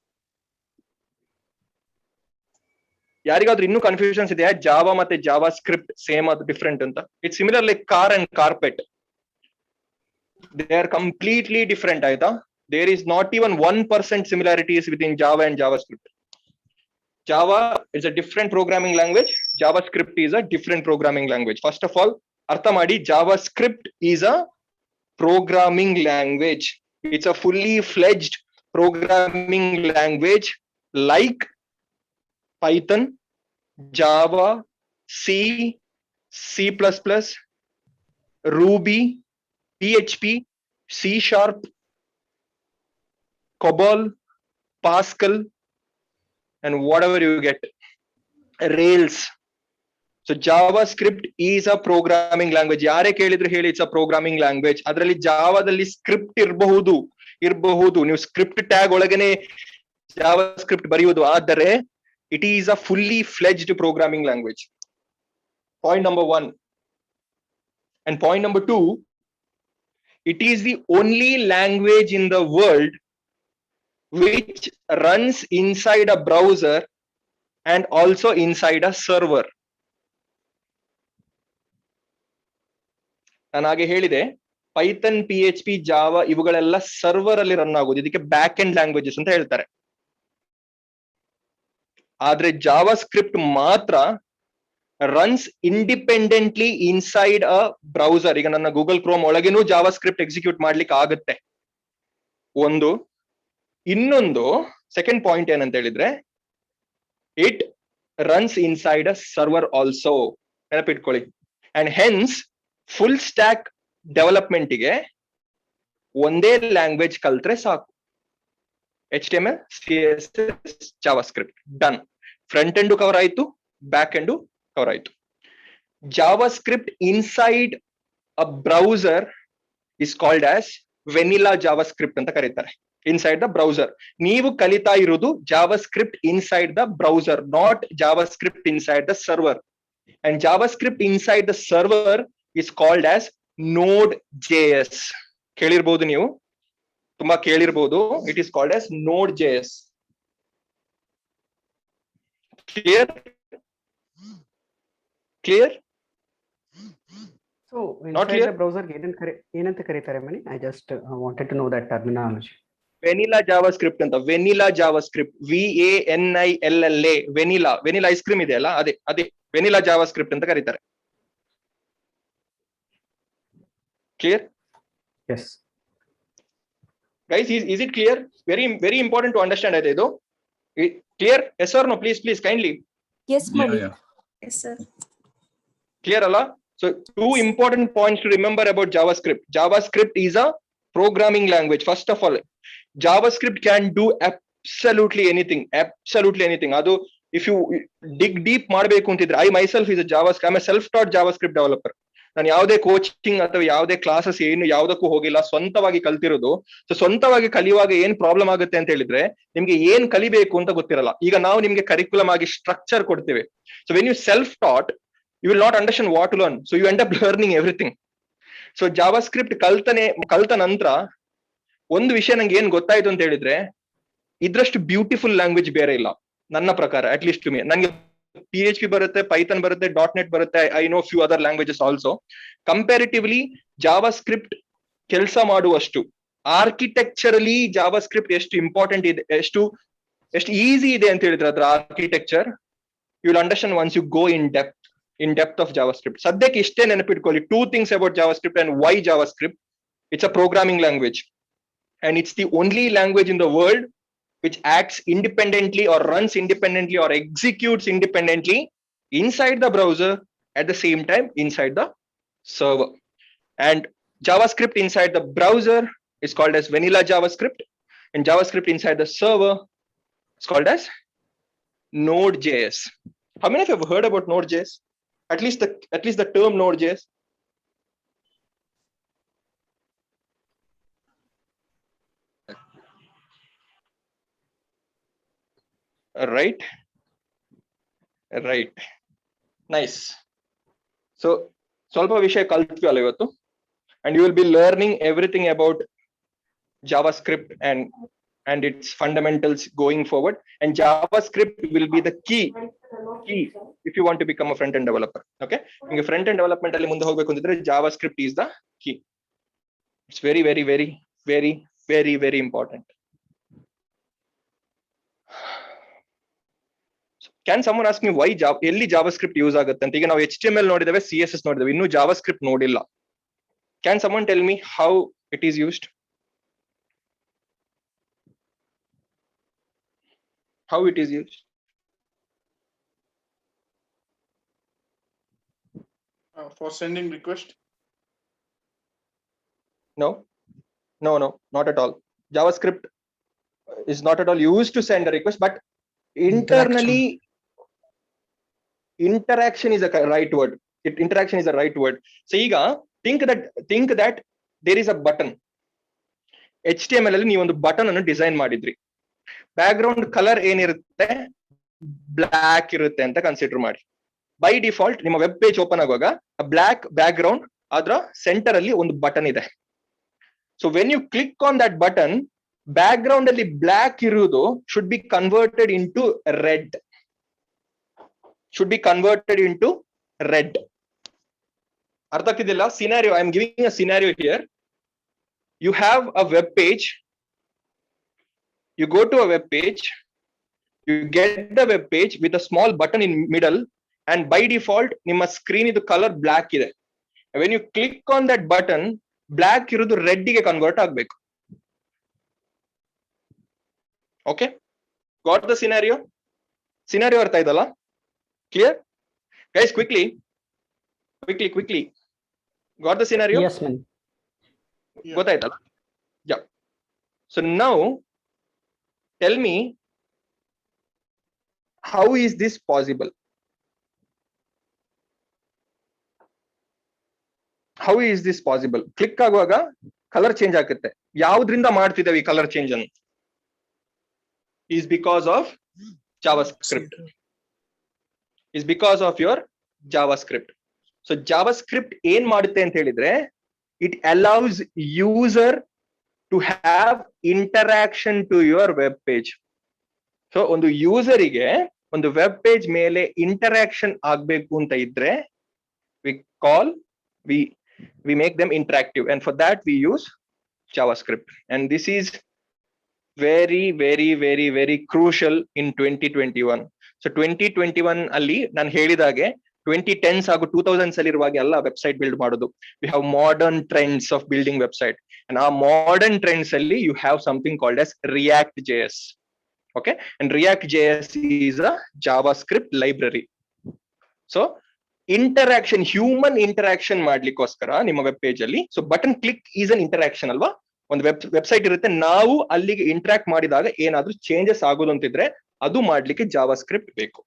ಯಾರಿಗಾದ್ರೂ ಇನ್ನೂ confusions ಇದೆಯಾ Java ಮತ್ತೆ JavaScript same ಅದು ಡಿಫ್ರೆಂಟ್ ಅಂತ? It's similar like car and carpet. They are completely different ಆಯ್ತಾ? There is not even 1% similarities with in Java and JavaScript. Java is a different programming language. JavaScript is a different programming language. First of all, artha madi, JavaScript is a programming language. It's a fully fledged programming language like Python, Java, C, C++, Ruby, PHP, C#, COBOL, Pascal, and whatever you get, Rails. So JavaScript is a programming language. ಯಾರೇ ಕೇಳಿದ್ರು ಹೇಳಿ it's a programming language. ಅದರಲ್ಲಿ ಜಾವಾದಲ್ಲಿ script ಇರಬಹುದು. ನೀವು script tag ಒಳಗನೆ JavaScript ಬರೆಯುವುದು, ಆದರೆ it is a fully fledged programming language. Point number 1. And point number 2, it is the only language in the world which runs inside a browser and also inside a server. ನಾನು ಹಾಗೆ ಹೇಳಿದೆ, Python, PHP, Java ಇವುಗಳೆಲ್ಲ server ಅಲ್ಲಿ run ಆಗೋದು, ಇದಕ್ಕೆ back end languages ಅಂತ ಹೇಳ್ತಾರೆ. ಆದ್ರೆ ಜಾವಾ ಸ್ಕ್ರಿಪ್ಟ್ ಮಾತ್ರ runs independently inside a browser. ಈಗ ನನ್ನ ಗೂಗಲ್ ಕ್ರೋಮ್ ಒಳಗೇನೂ ಜಾವಾ ಸ್ಕ್ರಿಪ್ಟ್ ಎಕ್ಸಿಕ್ಯೂಟ್ ಮಾಡ್ಲಿಕ್ಕೆ ಆಗುತ್ತೆ. ಒಂದು. ಇನ್ನೊಂದು ಸೆಕೆಂಡ್ ಪಾಯಿಂಟ್ ಏನಂತ ಹೇಳಿದ್ರೆ, it runs inside a server also. ನೆನಪಿಟ್ಕೊಳ್ಳಿ. ಅಂಡ್ ಹೆನ್ಸ್ ಫುಲ್ ಸ್ಟ್ಯಾಕ್ ಡೆವಲಪ್ಮೆಂಟ್ಗೆ ಒಂದೇ ಲ್ಯಾಂಗ್ವೇಜ್ ಕಲ್ತ್ರೆ ಸಾಕು. HTML, CSS, JavaScript, done. Front end cover ಆಯ್ತು, ಬ್ಯಾಕ್ ಎಂಡ್ ಕವರ್ ಆಯ್ತು. JavaScript inside a browser is called as vanilla JavaScript ಅಂತ ಕರೀತಾರೆ. Inside the browser. ನೀವು ಕಲಿತಾ ಇರೋದು JavaScript inside the browser, not JavaScript inside the server. And JavaScript inside the server is called as Node.js. ಕೇಳಿರ್ಬೋದು ನೀವು, ತುಂಬಾ ಕೇಳಿರ್ಬೋದು. It is called as Node.js. Clear? Clear?
So inside the browser ಏನಂತ ಕರೀತಾರೆ ಮನಿ? I just wanted to know that terminology.
Vanilla JavaScript ಅಂತ. Vanilla JavaScript, VANILLA. Vanilla ice cream ಇದೆಯಲ್ಲ, ಅದೇ ವೆನಿಲಾ ಜಾವಾಸ್ಕ್ರಿಪ್ಟ್ ಅಂತ ಕರೀತಾರೆ. Clear?
Yes.
Guys, is it clear? Very important to understand ಆಯ್ತಾ ಇದು? Clear? Yes or no? Please kindly.
Yes, Mani.
Yes, sir.
Clear alla? So two important points to remember about JavaScript. JavaScript is a programming language. First of all, JavaScript can do absolutely anything. Adu, if you dig deep ಮಾಡಬೇಕು ಅಂತಿದ್ರೆ, I myself is a I'm a self-taught JavaScript developer. ನಾನು ಯಾವುದೇ coaching ಅಥವಾ ಯಾವುದೇ classes ಯಾವುದಕ್ಕೂ ಹೋಗಿಲ್ಲ, ಸ್ವಂತವಾಗಿ ಕಲ್ತಿರೋದು. So ಸ್ವಂತವಾಗಿ ಕಲಿಯುವಾಗ ಏನ್ ಪ್ರಾಬ್ಲಮ್ ಆಗುತ್ತೆ ಅಂತ ಹೇಳಿದ್ರೆ, ನಿಮ್ಗೆ ಏನ್ ಕಲಿಬೇಕು ಅಂತ ಗೊತ್ತಿರಲ್ಲ. ಈಗ ನಾವು ನಿಮ್ಗೆ ಕರಿಕ್ಯುಲಮ್ ಆಗಿ ಸ್ಟ್ರಕ್ಚರ್ ಕೊಡ್ತೇವೆ. So when you self taught, you will not understand what to learn, so you end up learning everything. So JavaScript ಕಲ್ತ ನಂತರ ಒಂದು ವಿಷಯ ನಂಗೆ ಏನ್ ಗೊತ್ತಾಯ್ತು ಅಂತ ಹೇಳಿದ್ರೆ, ಇದ್ರಷ್ಟು ಬ್ಯೂಟಿಫುಲ್ ಲ್ಯಾಂಗ್ವೇಜ್ ಬೇರೆ ಇಲ್ಲ ನನ್ನ ಪ್ರಕಾರ, ಅಟ್ ಲೀಸ್ಟ್ ಟು ಮೀ. ನಂಗೆ PHP ಬರುತ್ತೆ, Python ಬರುತ್ತೆ, .NET ಬರುತ್ತೆ, I know few other languages also. Comparatively JavaScript ಕೆಲಸ ಮಾಡುವಷ್ಟು ಆರ್ಕಿಟೆಕ್ಚರಲಿ JavaScript ಎಷ್ಟು ಇಂಪಾರ್ಟೆಂಟ್ ಇದೆ, ಎಷ್ಟು ಈಸಿ ಇದೆ ಅಂತ ಹೇಳಿದ್ರೆ ಅದ್ರ architecture, you will understand once you go in depth of JavaScript. ಸದ್ಯಕ್ಕೆ ಇಷ್ಟೇ ನೆನಪಿಟ್ಕೊಳ್ಳಿ. 2 things about JavaScript and why JavaScript. It's a programming language, and it's the only language in the world which acts independently or runs independently or executes independently inside the browser, at the same time inside the server. And JavaScript inside the browser is called as vanilla JavaScript, and JavaScript inside the server is called as Node.js. How many of you have heard about Node.js? At least the term Node.js. Right. Nice. So ಸ್ವಲ್ಪ ವಿಷಯ ಕಲ್ತ್ವಿ ಅಲ್ಲ ಇವತ್ತು. and you will be learning everything about JavaScript and its fundamentals going forward. And JavaScript will be the key if you want to become a front-end developer. Okay, in front-end development alli munde hogbeku antidre JavaScript is the key. It's very very very very very very important. Can someone ask me why elli JavaScript use agutte anta? ಈಗ ನಾವು HTML ನೋಡಿದವೆ, CSS ನೋಡಿದವೆ, ಇನ್ನು JavaScript ನೋಡಿಲ್ಲ. Can someone tell me how it is used? How it is used?
For sending request?
No, not at all. JavaScript is not at all used to send a request, but internally, interaction is a right word. Interaction is a right word. So, iga think that there is a button. HTML ಅಲ್ಲಿ ನೀವು ಒಂದು button ಅನ್ನು design ಮಾಡಿದ್ರಿ. Background colour ಏನಿರುತ್ತೆ, block ಇರುತ್ತೆ ಅಂತ consider ಮಾಡಿ. By default ನಿಮ್ಮ ವೆಬ್ ಪೇಜ್ ಓಪನ್ ಆಗುವಾಗ ಬ್ಲಾಕ್ ಬ್ಯಾಕ್ಗ್ರೌಂಡ್, ಅದರ ಸೆಂಟರ್ ಅಲ್ಲಿ ಒಂದು ಬಟನ್ ಇದೆ. So when you click on that button, background ಅಲ್ಲಿ ಬ್ಲಾಕ್ ಇರುವುದು should be converted into red. ಅರ್ಥ ಆಗ್ತಿದ್ದಿಲ್ಲ? Scenario, I am giving a scenario here. You have a web page. You go to a web page. You get the web page with a small button in middle, and by default, ನಿಮ್ಮ screen ಇದು color black ಇದೆ. When you click on that button, black ಇರೋದು red ಗೆ convert ಆಗಬೇಕು. Okay? Got the scenario? Scenario ಅರ್ಥ ಆಯ್ತಲ್ಲ? Clear? Guys, quickly. Got the scenario?
Yes, man.
ಗೊತ್ತಾಯ್ತಲ್ಲ? Yeah. So now tell me, how is this possible? Click ಆಗುವಾಗ colour change ಆಗುತ್ತೆ. ಯಾವ್ದ್ರಿಂದ ಮಾಡ್ತಿದ್ದೇವೆ ಈ ಕಲರ್ ಚೇಂಜ್ ಅನ್ನು? is because of JavaScript. Is because of your JavaScript. So JavaScript ಏನ್ ಮಾಡುತ್ತೆ ಅಂತ ಹೇಳಿದ್ರೆ, it allows user to have interaction to your web page. So ಒಂದು ಯೂಸರಿಗೆ ಒಂದು ವೆಬ್ ಪೇಜ್ ಮೇಲೆ ಇಂಟರಾಕ್ಷನ್ ಆಗ್ಬೇಕು ಅಂತ ಇದ್ರೆ, we make them interactive, and for that we use JavaScript. And this is very very very very crucial in 2021. So 2021 ಅಲ್ಲಿ ನಾನು ಹೇಳಿದಾಗೆ 2010s ಹಾಗೂ 2000s ಅಲ್ಲಿ ಇರುವಾಗ ಎಲ್ಲ ವೆಬ್ಸೈಟ್ ಬಿಲ್ಡ್ ಮಾಡೋದು. We have modern trends of building website, and ಆ modern trends ಅಲ್ಲಿ you have something called as React.js. Okay, and React.js is a JavaScript library. So interaction, human interaction ಮಾಡ್ಲಿಕ್ಕೋಸ್ಕರ ನಿಮ್ಮ web page ಅಲ್ಲಿ, so button click is an interaction ಅಲ್ವಾ? ಒಂದು website ಇರುತ್ತೆ, ನಾವು ಅಲ್ಲಿಗೆ interact ಮಾಡಿದಾಗ ಏನಾದ್ರೂ ಚೇಂಜಸ್ ಆಗೋದು ಅಂತಿದ್ರೆ ಅದು ಮಾಡ್ಲಿಕ್ಕೆ JavaScript ಬೇಕು.